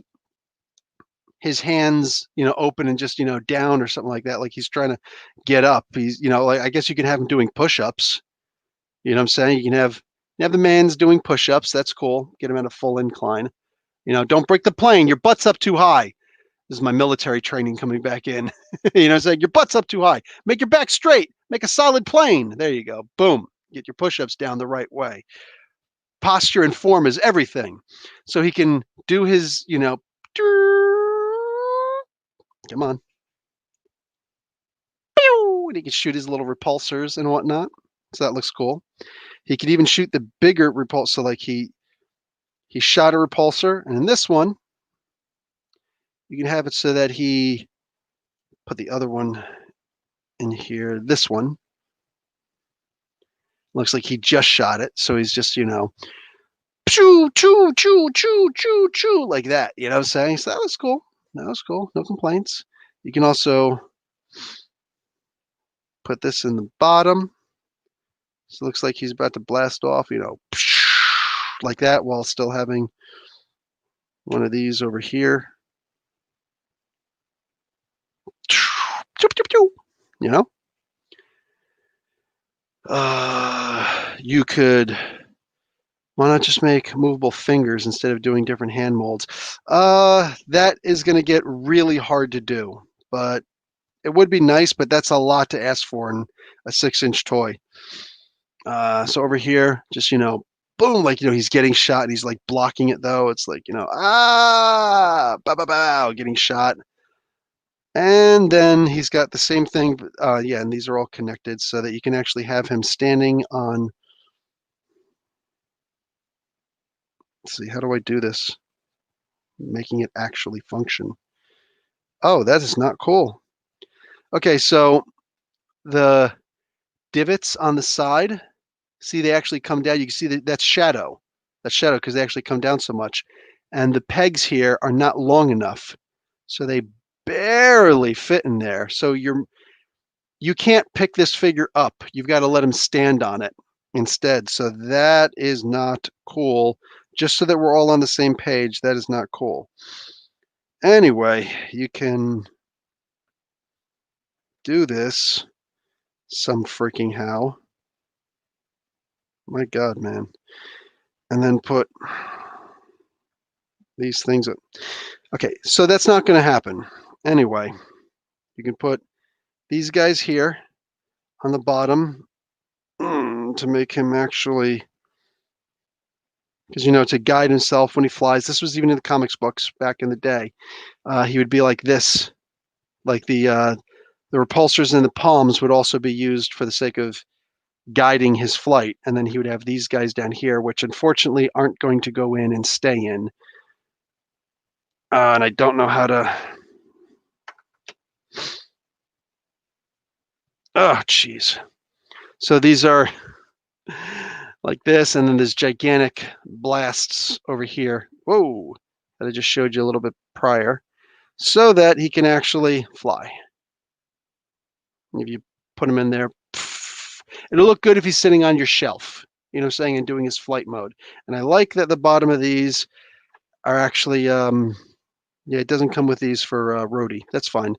his hands, open and just, down or something like that. Like he's trying to get up. He's, like, I guess you can have him doing push-ups. You know what I'm saying? You can have the man's doing push-ups. That's cool. Get him at a full incline. Don't break the plane. Your butt's up too high. This is my military training coming back in. Saying your butt's up too high. Make your back straight. Make a solid plane. There you go. Boom. Get your push-ups down the right way. Posture and form is everything. So he can do his, come on. And he can shoot his little repulsors and whatnot. So that looks cool. He could even shoot the bigger repulsor. So like he shot a repulsor, and in this one, you can have it so that he put the other one in here. This one looks like he just shot it, so he's just choo choo choo choo choo choo like that. You know what I'm saying? So that was cool. That was cool. No complaints. You can also put this in the bottom. So it looks like he's about to blast off, like that, while still having one of these over here. You know? You could, why not just make movable fingers instead of doing different hand molds? That is going to get really hard to do, but it would be nice, but that's a lot to ask for in a 6-inch toy. So over here, just, boom, like, he's getting shot and he's like blocking it though. It's like, bow, bow, bow, getting shot. And then he's got the same thing. Yeah, and these are all connected so that you can actually have him standing on. Let's see, how do I do this? Making it actually function. Oh, that is not cool. Okay, so the divots on the side, see, they actually come down. You can see that's shadow. That's shadow because they actually come down so much. And the pegs here are not long enough. So they barely fit in there. So you can't pick this figure up. You've got to let him stand on it instead. So that is not cool. Just so that we're all on the same page, that is not cool. Anyway, you can do this some freaking how. My God, man. And then put these things up. Okay, so that's not going to happen. Anyway, you can put these guys here on the bottom to make him actually, because to guide himself when he flies. This was even in the comics books back in the day. He would be like this, like the repulsors and the palms would also be used for the sake of guiding his flight. And then he would have these guys down here, which unfortunately aren't going to go in and stay in. And I don't know how to. Oh, jeez. So these are like this, and then there's gigantic blasts over here. Whoa, that I just showed you a little bit prior, so that he can actually fly. If you put him in there, it'll look good if he's sitting on your shelf, saying, and doing his flight mode. And I like that the bottom of these are actually, yeah, it doesn't come with these for roadie. That's fine.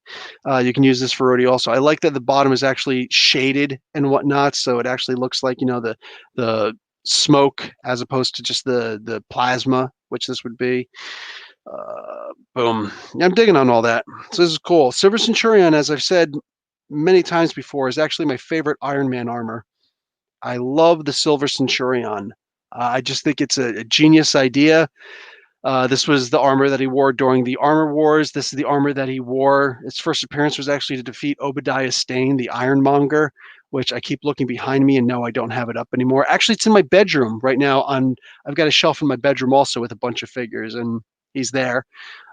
You can use this for roadie also. I like that the bottom is actually shaded and whatnot, so it actually looks like, the smoke as opposed to just the plasma, which this would be. Boom. Yeah, I'm digging on all that. So this is cool. Silver Centurion, as I've said many times before, is actually my favorite Iron Man armor. I love the Silver Centurion. I just think it's a genius idea. This was the armor that he wore during the Armor Wars. This is the armor that he wore. Its first appearance was actually to defeat Obadiah Stane, the Ironmonger, which I keep looking behind me and no, I don't have it up anymore. Actually, it's in my bedroom right now. I've got a shelf in my bedroom also with a bunch of figures, and he's there.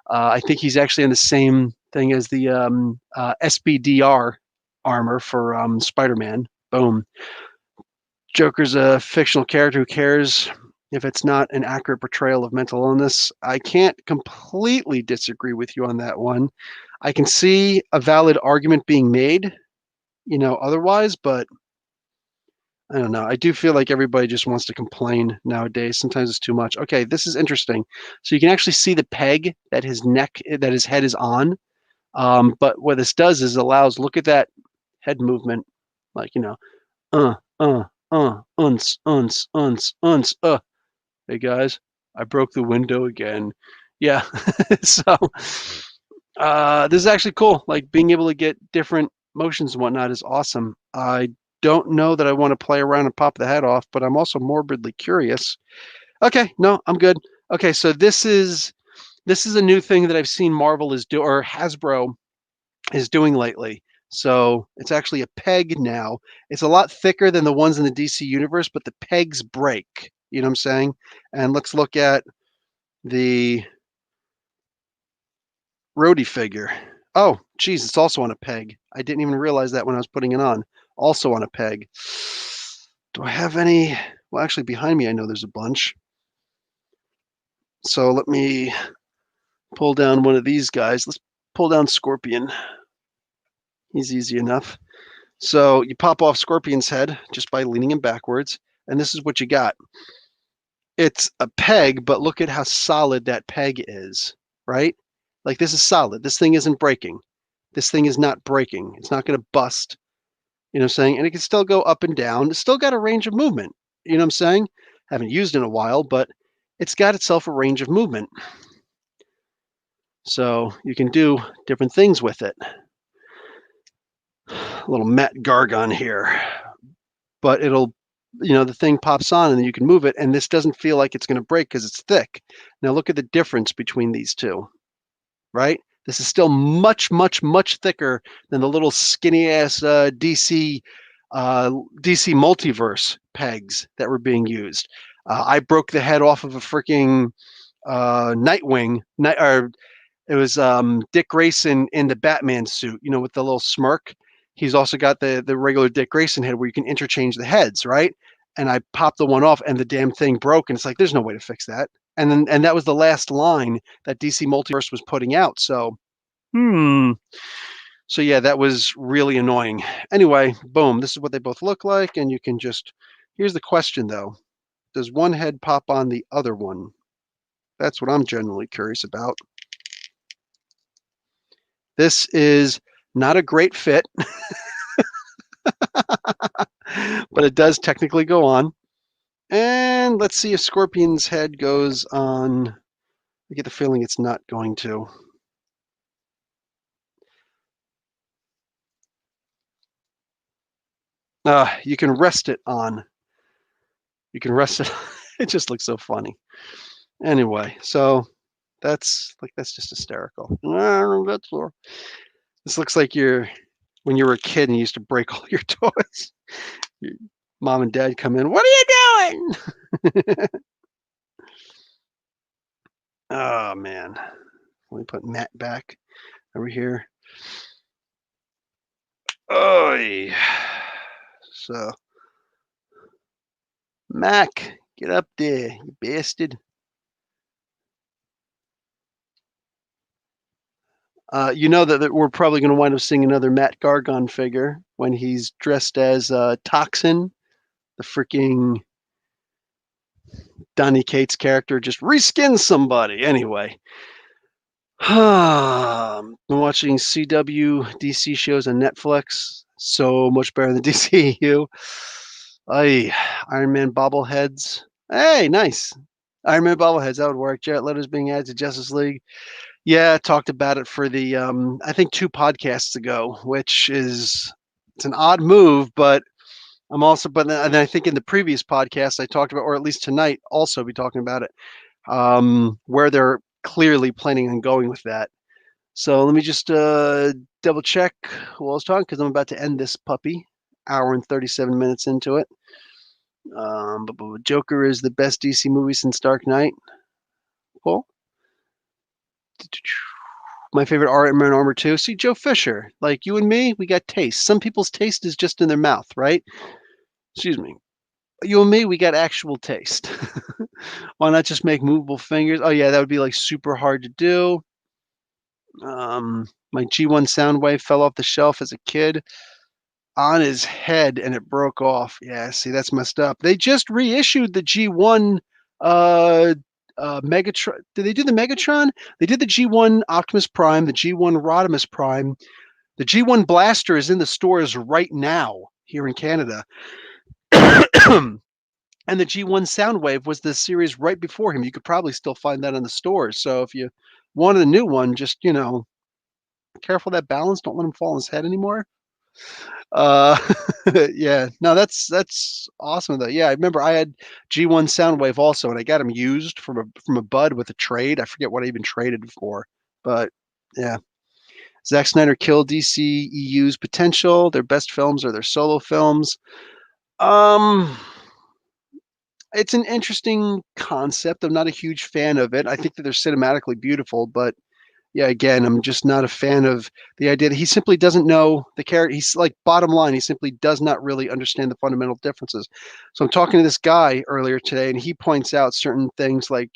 I think he's actually in the same thing as the SBDR armor for Spider-Man. Boom. Joker's a fictional character. Who cares if it's not an accurate portrayal of mental illness? I can't completely disagree with you on that one. I can see a valid argument being made, otherwise, but I don't know. I do feel like everybody just wants to complain nowadays. Sometimes it's too much. Okay, this is interesting. So you can actually see the peg that his head is on. But what this does is look at that head movement, like, uh, uns, hey guys, I broke the window again. Yeah. So this is actually cool. Like, being able to get different motions and whatnot is awesome. I don't know that I want to play around and pop the head off, but I'm also morbidly curious. Okay, no, I'm good. Okay, so this is a new thing that I've seen Marvel or Hasbro is doing lately. So it's actually a peg now. It's a lot thicker than the ones in the DC universe, but the pegs break. You know what I'm saying? And let's look at the Rhodey figure. Oh, geez, it's also on a peg. I didn't even realize that when I was putting it on. Also on a peg. Do I have any? Well, actually, behind me, I know there's a bunch. So let me pull down one of these guys. Let's pull down Scorpion. He's easy enough. So you pop off Scorpion's head just by leaning him backwards, and this is what you got. It's a peg, but look at how solid that peg is, right? Like, this is solid. This thing isn't breaking. This thing is not breaking. It's not going to bust. You know what I'm saying? And it can still go up and down. It's still got a range of movement. You know what I'm saying? Haven't used it in a while, but it's got itself a range of movement. So you can do different things with it. A little Matt Gargon here. But it'll, the thing pops on and then you can move it. And this doesn't feel like it's going to break because it's thick. Now look at the difference between these two, right? This is still much, much, much thicker than the little skinny ass DC multiverse pegs that were being used. I broke the head off of a freaking Nightwing. It was Dick Grayson in the Batman suit, with the little smirk. He's also got the regular Dick Grayson head where you can interchange the heads, right? And I popped the one off, and the damn thing broke, and it's like there's no way to fix that. And that was the last line that DC Multiverse was putting out. So, So yeah, that was really annoying. Anyway, boom, this is what they both look like, and you can just. Here's the question though: does one head pop on the other one? That's what I'm generally curious about. This is not a great fit, but it does technically go on. And let's see if Scorpion's head goes on. I get the feeling it's not going to. You can rest it on. You can rest it. It just looks so funny. Anyway, so that's just hysterical. This looks like when you were a kid and you used to break all your toys. Your mom and dad come in. What are you doing? Oh man. Let me put Matt back over here. Oh, so Mac, get up there, you bastard. You know that we're probably going to wind up seeing another Matt Gargon figure when he's dressed as Toxin, the freaking Donny Cates character, just reskins somebody. Anyway, I'm watching CW DC shows on Netflix. So much better than DCU. Iron Man bobbleheads. Hey, nice. Iron Man bobbleheads, that would work. Jared Leto's being added to Justice League. Yeah, I talked about it for the I think 2 podcasts ago, which is it's an odd move, but and I think in the previous podcast I talked about, or at least tonight also be talking about it, where they're clearly planning on going with that. So let me just double check who I was talking, because I'm about to end this puppy, hour and 37 minutes into it. But Joker is the best DC movie since Dark Knight. Cool. My favorite art in Armor 2. See, Joe Fisher, like you and me, we got taste. Some people's taste is just in their mouth, right? Excuse me. You and me, we got actual taste. Why not just make movable fingers? Oh yeah, that would be like super hard to do. My G1 Soundwave fell off the shelf as a kid on his head and it broke off. Yeah, see, that's messed up. They just reissued the G1 Megatron. Did they do the Megatron? They did the G1 Optimus Prime, the G1 Rodimus Prime. The G1 Blaster is in the stores right now here in Canada. And the G1 Soundwave was the series right before him. You could probably still find that in the stores. So if you wanted a new one, just, careful that balance. Don't let him fall on his head anymore. Yeah, no, that's awesome though. Yeah, I remember I had G1 Soundwave also, and I got him used from a bud with a trade. I forget what I even traded for, but yeah. Zack Snyder killed DC EU's potential. Their best films are their solo films. It's an interesting concept. I'm not a huge fan of it. I think that they're cinematically beautiful, but yeah, again, I'm just not a fan of the idea that he simply doesn't know the character. He's like, bottom line, he simply does not really understand the fundamental differences. So I'm talking to this guy earlier today, and he points out certain things like,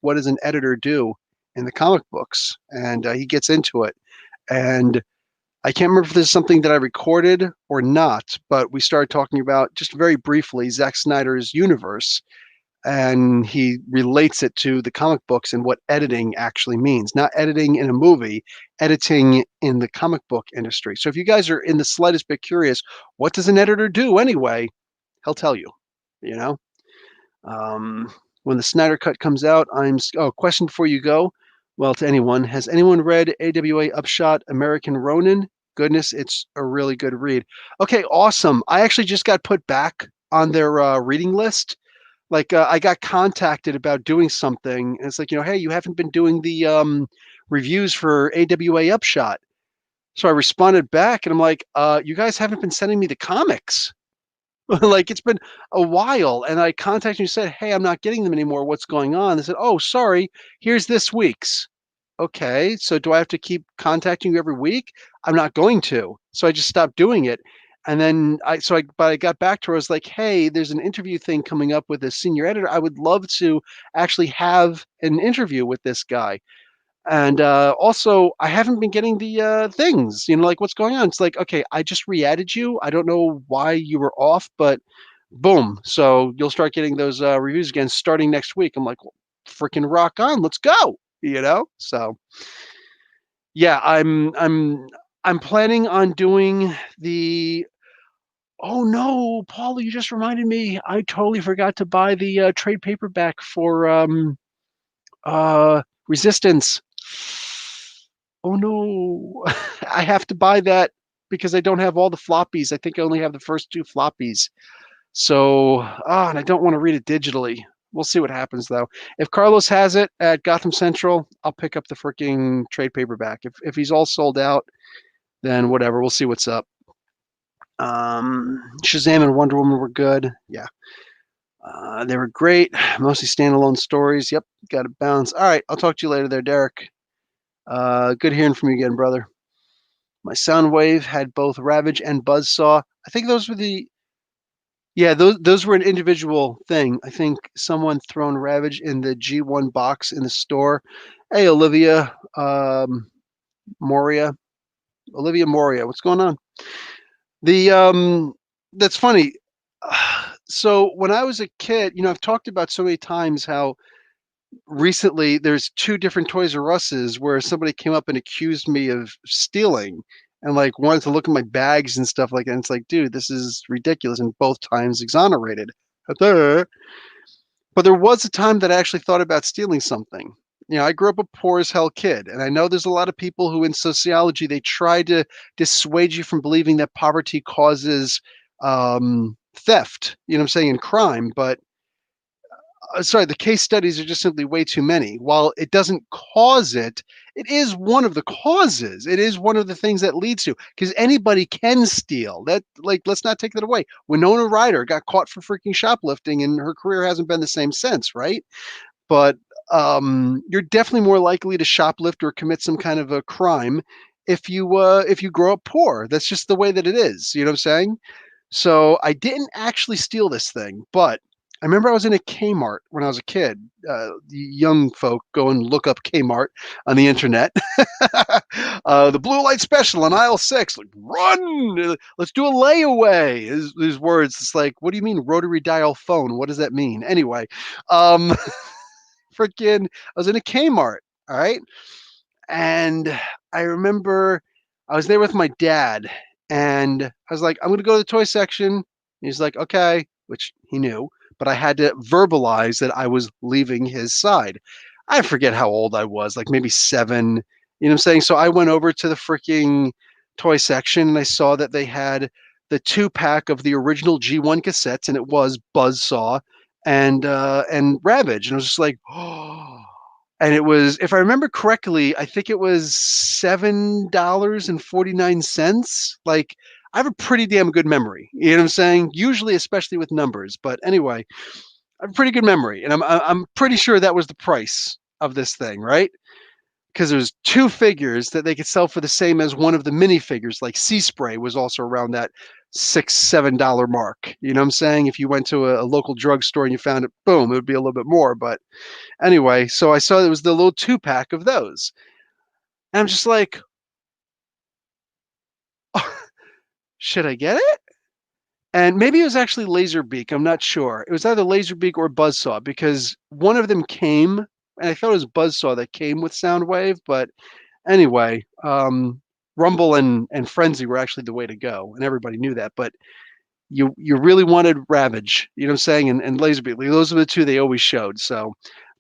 what does an editor do in the comic books? And he gets into it. And I can't remember if this is something that I recorded or not, but we started talking about just very briefly Zack Snyder's universe. and he relates it to the comic books and what editing actually means. Not editing in a movie, editing in the comic book industry. So if you guys are in the slightest bit curious, what does an editor do anyway? He'll tell you, you know? When the Snyder Cut comes out, question before you go. Well, to anyone, has anyone read AWA Upshot American Ronin? Goodness, it's a really good read. Okay, awesome. I actually just got put back on their reading list. Like I got contacted about doing something, and it's like, hey, you haven't been doing the reviews for AWA Upshot. So I responded back, and I'm like, you guys haven't been sending me the comics. Like it's been a while, and I contacted you and said, hey, I'm not getting them anymore. What's going on? They said, oh, sorry, here's this week's. Okay, so do I have to keep contacting you every week? I'm not going to. So I just stopped doing it. And then but I got back to her. I was like, hey, there's an interview thing coming up with a senior editor. I would love to actually have an interview with this guy. And also, I haven't been getting the things, like what's going on. It's like, okay, I just re-added you. I don't know why you were off, but boom. So you'll start getting those reviews again starting next week. I'm like, well, freaking rock on, let's go. So yeah, I'm planning on doing the. Oh no, Paula, you just reminded me. I totally forgot to buy the trade paperback for Resistance. Oh no, I have to buy that because I don't have all the floppies. I think I only have the first two floppies. So, and I don't want to read it digitally. We'll see what happens though. If Carlos has it at Gotham Central, I'll pick up the freaking trade paperback. If he's all sold out, then whatever. We'll see what's up. Shazam and Wonder Woman were good. Yeah. They were great. Mostly standalone stories. Yep. Got to bounce. All right. I'll talk to you later there, Derek. Good hearing from you again, brother. My Soundwave had both Ravage and Buzzsaw. I think those were those were an individual thing. I think someone thrown Ravage in the G1 box in the store. Hey, Olivia Moria. Olivia Moria, what's going on? That's funny. So when I was a kid, I've talked about so many times how recently there's two different Toys R Us's where somebody came up and accused me of stealing and like wanted to look at my bags and stuff like that. And it's like, dude, this is ridiculous. And both times exonerated. But there was a time that I actually thought about stealing something. I grew up a poor as hell kid, and I know there's a lot of people who in sociology, they try to dissuade you from believing that poverty causes theft, what I'm saying, and crime. But sorry, the case studies are just simply way too many. While it doesn't cause it, it is one of the causes. It is one of the things that leads to, because anybody can steal. That, like, let's not take that away. Winona Ryder got caught for freaking shoplifting, and her career hasn't been the same since, right? But you're definitely more likely to shoplift or commit some kind of a crime if you grow up poor. That's just the way that it is. You know what I'm saying? So I didn't actually steal this thing, but I remember I was in a Kmart when I was a kid. Young folk go and look up Kmart on the internet. The blue light special on aisle 6. Like, run! Let's do a layaway. His words. It's like, what do you mean rotary dial phone? What does that mean? Anyway, freaking, I was in a Kmart. All right, and I remember I was there with my dad, and I was like, I'm going to go to the toy section. He's like, okay, which he knew, but I had to verbalize that I was leaving his side. I forget how old I was, like maybe 7. You know what I'm saying? So I went over to the freaking toy section, and I saw that they had the 2-pack of the original G1 cassettes, and it was Buzzsaw and Ravage, and I was just like, oh. And it was, if I remember correctly, I think it was $7.49. Like, I have a pretty damn good memory. You know what I'm saying? Usually, especially with numbers. But anyway, I have a pretty good memory, and I'm pretty sure that was the price of this thing, right? Because there's 2 figures that they could sell for the same as one of the minifigures. Like Sea Spray was also around that $6-7 mark. You know what I'm saying? If you went to a local drugstore and you found it, boom, it would be a little bit more. But anyway, so I saw it was the little 2-pack of those. And I'm just like, oh, should I get it? And maybe it was actually Laserbeak. I'm not sure. It was either Laserbeak or Buzzsaw because one of them came, and I thought it was Buzzsaw that came with Soundwave. But anyway, Rumble and Frenzy were actually the way to go, and everybody knew that. But you really wanted Ravage, you know what I'm saying, and Laserbeak. Those are the two they always showed. So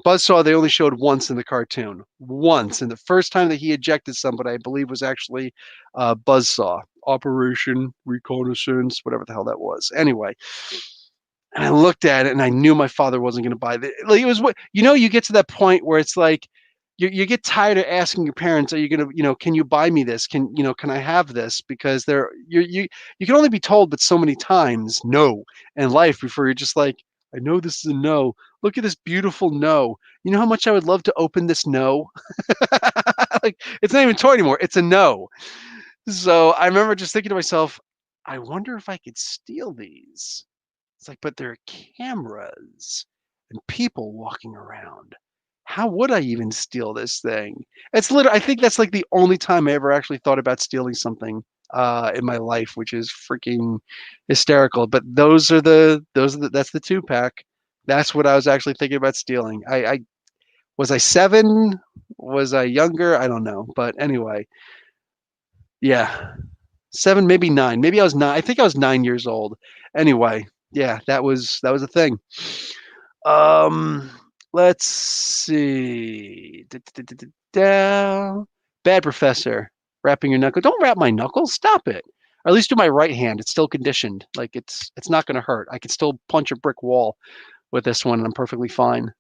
Buzzsaw they only showed once in the cartoon, once, and the first time that he ejected somebody, I believe, was actually Buzzsaw, Operation Reconnaissance, whatever the hell that was. Anyway, and I looked at it and I knew my father wasn't going to buy it. Like, it was what, you get to that point where it's like you get tired of asking your parents, are you going to, can you buy me this? Can I have this? Because you can only be told but so many times no in life before you're just like, I know this is a no. Look at this beautiful no. You know how much I would love to open this no? Like, it's not even a toy anymore. It's a no. So I remember just thinking to myself, I wonder if I could steal these. It's like, but there are cameras and people walking around. How would I even steal this thing? It's literally, I think that's like the only time I ever actually thought about stealing something in my life, which is freaking hysterical. But that's the 2-pack. That's what I was actually thinking about stealing. I was I 7? Was I younger? I don't know. But anyway, yeah, 7, maybe 9. Maybe I was 9. I think I was 9 years old. Anyway, yeah, that was a thing. Um, let's see. Bad Professor. Wrapping your knuckle. Don't wrap my knuckles. Stop it. Or at least do my right hand. It's still conditioned. Like it's not going to hurt. I can still punch a brick wall with this one, and I'm perfectly fine.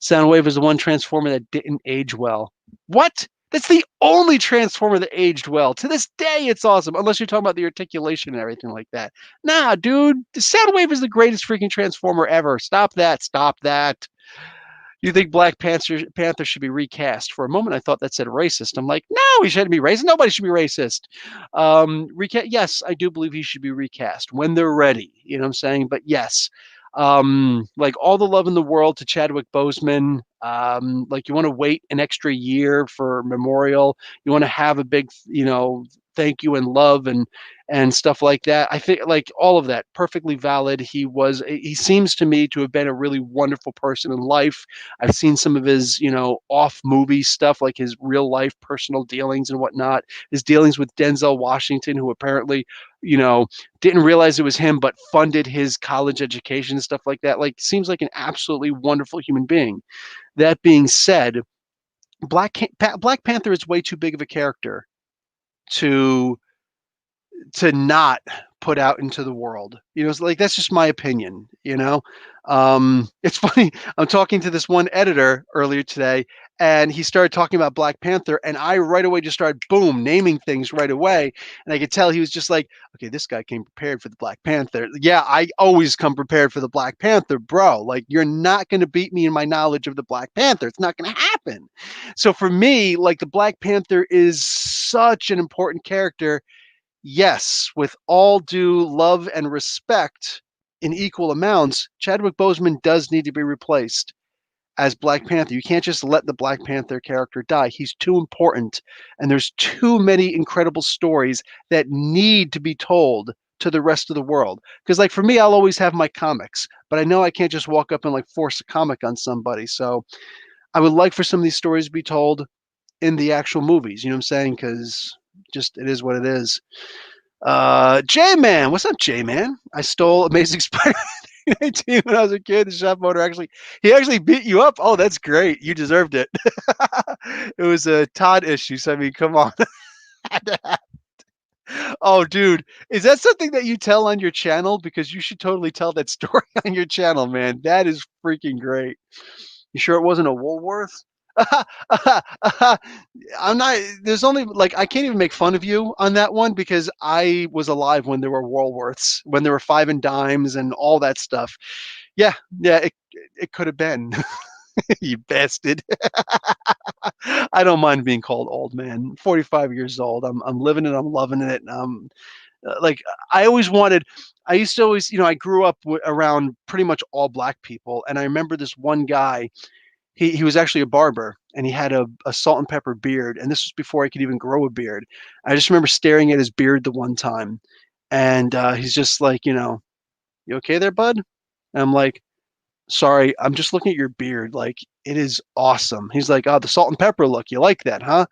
Soundwave is the one Transformer that didn't age well. What? That's the only Transformer that aged well. To this day, it's awesome. Unless you're talking about the articulation and everything like that. Nah, dude. Soundwave is the greatest freaking Transformer ever. Stop that. Stop that. You think Black Panther should be recast? For a moment, I thought that said racist. I'm like, no, he shouldn't be racist. Nobody should be racist. Yes, I do believe he should be recast when they're ready. You know what I'm saying? But yes, like all the love in the world to Chadwick Boseman. Like you want to wait an extra year for Memorial. You want to have a big, thank you and love and stuff like that. I think like all of that perfectly valid. He seems to me to have been a really wonderful person in life. I've seen some of his, off movie stuff, like his real life personal dealings and whatnot, his dealings with Denzel Washington, who apparently, didn't realize it was him, but funded his college education and stuff like that. Like, seems like an absolutely wonderful human being. That being said, Black Panther is way too big of a character to not put out into the world. It's like, that's just my opinion. It's funny. I'm talking to this one editor earlier today, and he started talking about Black Panther, and I right away just started naming things right away, and I could tell he was just like, okay, this guy came prepared for the Black Panther. Yeah, I always come prepared for the Black Panther, bro. Like, you're not going to beat me in my knowledge of the Black Panther. It's not going to happen. So for me, like, the Black Panther is such an important character. Yes, with all due love and respect in equal amounts, Chadwick Boseman does need to be replaced as Black Panther. You can't just let the Black Panther character die. He's too important, and there's too many incredible stories that need to be told to the rest of the world. Because, like, for me, I'll always have my comics, but I know I can't just walk up and like force a comic on somebody. So I would like for some of these stories to be told in the actual movies. You know what I'm saying? Because just it is what it is. J-Man, what's up, J-Man? I stole Amazing Spider-Man 19 when I was a kid. The shop owner he actually beat you up. Oh, that's great. You deserved it. It was a Todd issue, so I mean, come on. Oh, dude, is that something that you tell on your channel? Because you should totally tell that story on your channel, man. That is freaking great. You sure it wasn't a Woolworth? I'm not. There's only like I can't even make fun of you on that one because I was alive when there were Woolworths, when there were 5 and dimes and all that stuff. Yeah, it could have been. You bastard. I don't mind being called old, man. 45 years old. I'm living it. I'm loving it. Like I always wanted. I used to always, I grew up around pretty much all black people, and I remember this one guy. He was actually a barber, and he had a salt and pepper beard, and this was before I could even grow a beard. I just remember staring at his beard the one time, And he's just like, you okay there, bud? And I'm like, sorry, I'm just looking at your beard. Like, it is awesome. He's like, oh, the salt and pepper look. You like that, huh?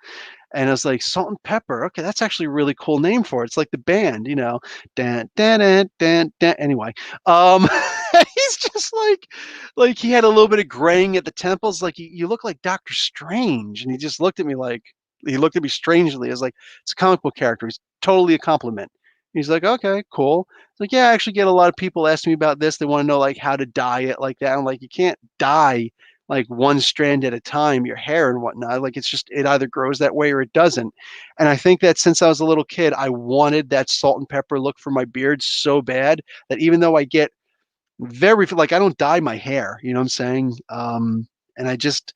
And I was like, Salt and Pepper. Okay, that's actually a really cool name for it. It's like the band, Dan, dan, dan, dan, dan. Anyway, um, he's just like he had a little bit of graying at the temples. Like you look like Doctor Strange, and he just looked at me like he looked at me strangely. I was like, it's a comic book character. He's totally a compliment. He's like, okay, cool. It's like, yeah, I actually get a lot of people asking me about this. They want to know like how to dye it like that. I'm like, you can't dye like one strand at a time, your hair and whatnot. Like it's just it either grows that way or it doesn't. And I think that since I was a little kid, I wanted that salt and pepper look for my beard so bad that even though I get very like I don't dye my hair, you know what I'm saying? And I just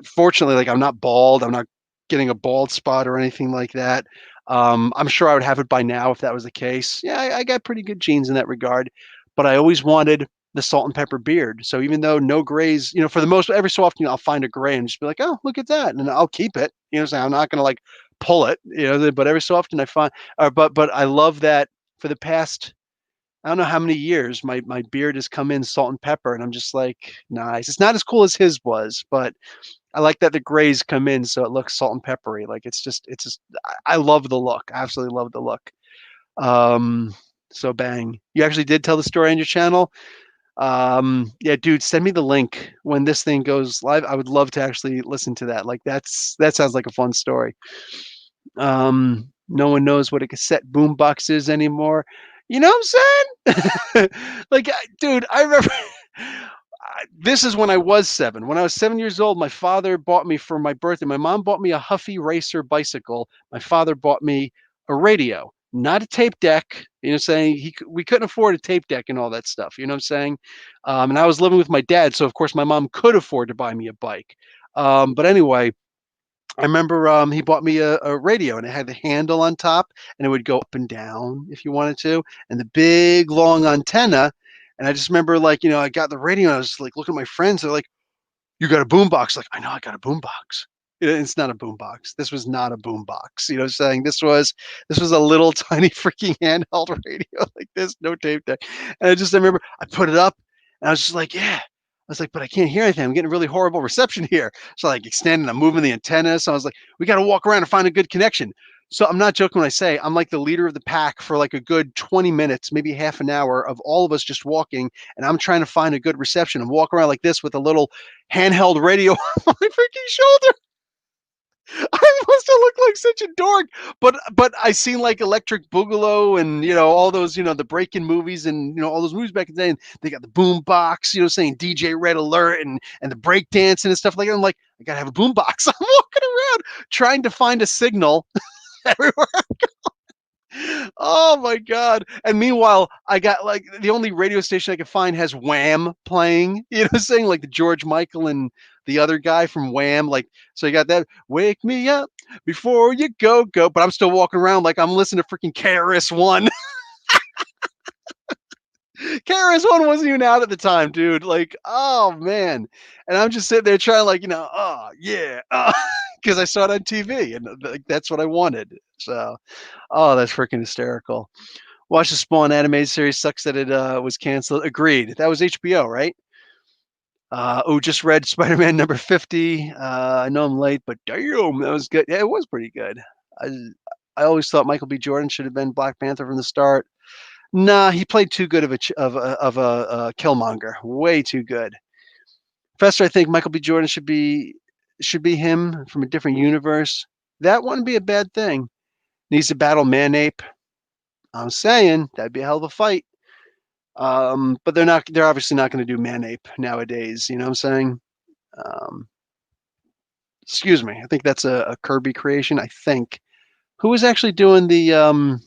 fortunately like I'm not bald. I'm not getting a bald spot or anything like that. I'm sure I would have it by now if that was the case. Yeah, I got pretty good genes in that regard, but I always wanted the salt and pepper beard. So even though no grays, for the most, every so often I'll find a gray and just be like, oh, look at that, and I'll keep it. So I'm not gonna like pull it, but every so often I find, but I love that for the past I don't know how many years my beard has come in salt and pepper, and I'm just like, nice. It's not as cool as his was, but I like that the grays come in so it looks salt and peppery. Like it's just I love the look. I absolutely love the look. Um, so bang. You actually did tell the story on your channel. Yeah, dude, send me the link when this thing goes live. I would love to actually listen to that. Like that sounds like a fun story. No one knows what a cassette boombox is anymore. You know what I'm saying? Like, dude, I remember this is when I was 7. When I was 7 years old, my father bought me for my birthday. My mom bought me a Huffy Racer bicycle. My father bought me a radio, not a tape deck. Saying we couldn't afford a tape deck and all that stuff. You know what I'm saying? And I was living with my dad, so of course my mom could afford to buy me a bike. But anyway, I remember he bought me a radio and it had the handle on top and it would go up and down if you wanted to, and the big long antenna. And I just remember like, I got the radio and I was like looking at my friends. They're like, you got a boombox? Like, I know I got a boombox. It's not a boombox. This was not a boombox. Saying this was a little tiny freaking handheld radio like this, no tape deck. And I remember I put it up and I was just like, yeah. I was like, but I can't hear anything. I'm getting really horrible reception here. So like extending, I'm moving the antenna. So I was like, we got to walk around and find a good connection. So I'm not joking when I say I'm like the leader of the pack for like a good 20 minutes, maybe half an hour of all of us just walking, and I'm trying to find a good reception and walk around like this with a little handheld radio on my freaking shoulder. I must have looked like such a dork, but I seen like Electric Boogaloo and all those the break-in movies and all those movies back in the day. And they got the boom box, saying DJ Red Alert and the break dancing and stuff like that. I'm like, I gotta have a boom box. I'm walking around trying to find a signal everywhere. Oh my god! And meanwhile, I got like the only radio station I could find has Wham playing. Saying like the George Michael and the other guy from Wham. Like, so you got that "Wake Me Up Before You Go Go," but I'm still walking around like I'm listening to freaking KRS-One. KRS-One wasn't even out at the time, dude. Like, oh man! And I'm just sitting there trying, like, oh yeah, because I saw it on TV and like that's what I wanted. So, oh, that's freaking hysterical. Watch the Spawn animated series. Sucks that it was canceled. Agreed. That was HBO, right? Just read Spider-Man number 50. I know I'm late, but damn, that was good. Yeah, it was pretty good. I I always thought Michael B. Jordan should have been Black Panther from the start. Nah, he played too good of a Killmonger. Way too good. Professor, I think Michael B. Jordan should be him from a different universe. That wouldn't be a bad thing. Needs to battle Manape. I'm saying that'd be a hell of a fight. But they're not. They're obviously not going to do Manape nowadays. You know what I'm saying? Um, excuse me. I think that's a Kirby creation. I think. Who was actually doing the?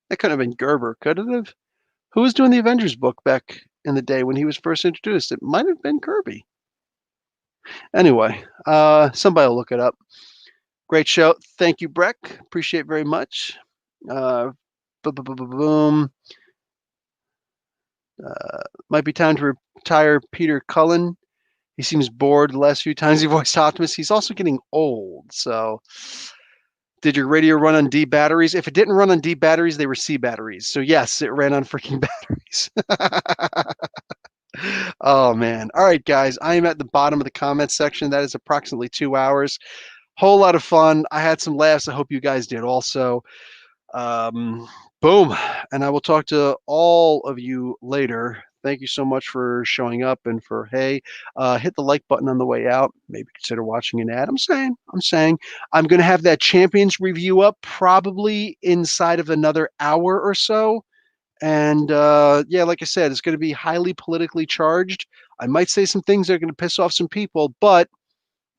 That could have been Gerber. Could it have? Who was doing the Avengers book back in the day when he was first introduced? It might have been Kirby. Anyway, somebody will look it up. Great show. Thank you, Breck. Appreciate it very much. Boom. Might be time to retire Peter Cullen. He seems bored the last few times he voiced Optimus. He's also getting old, so Did your radio run on D batteries? If it didn't run on D batteries, they were C batteries. So yes, it ran on freaking batteries. Oh man. All right, guys. I am at the bottom of the comments section. That is approximately 2 hours. Whole lot of fun. I had some laughs. I hope you guys did also. Boom. And I will talk to all of you later. Thank you so much for showing up and for, hey, hit the like button on the way out. Maybe consider watching an ad. I'm saying I'm going to have that Champions review up probably inside of another hour or so. And yeah, like I said, it's going to be highly politically charged. I might say some things that are going to piss off some people, but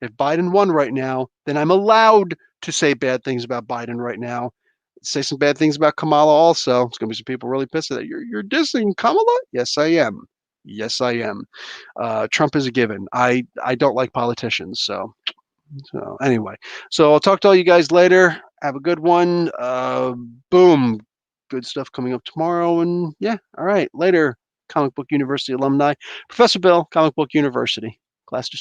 if Biden won right now, then I'm allowed to say bad things about Biden right now. Say some bad things about Kamala also. It's going to be some people really pissed at that. You're dissing Kamala? Yes, I am. Yes, I am. Trump is a given. I don't like politicians. So anyway, so I'll talk to all you guys later. Have a good one. Boom. Good stuff coming up tomorrow. And yeah, all right. Later, Comic Book University alumni. Professor Bill, Comic Book University. Class dismissed.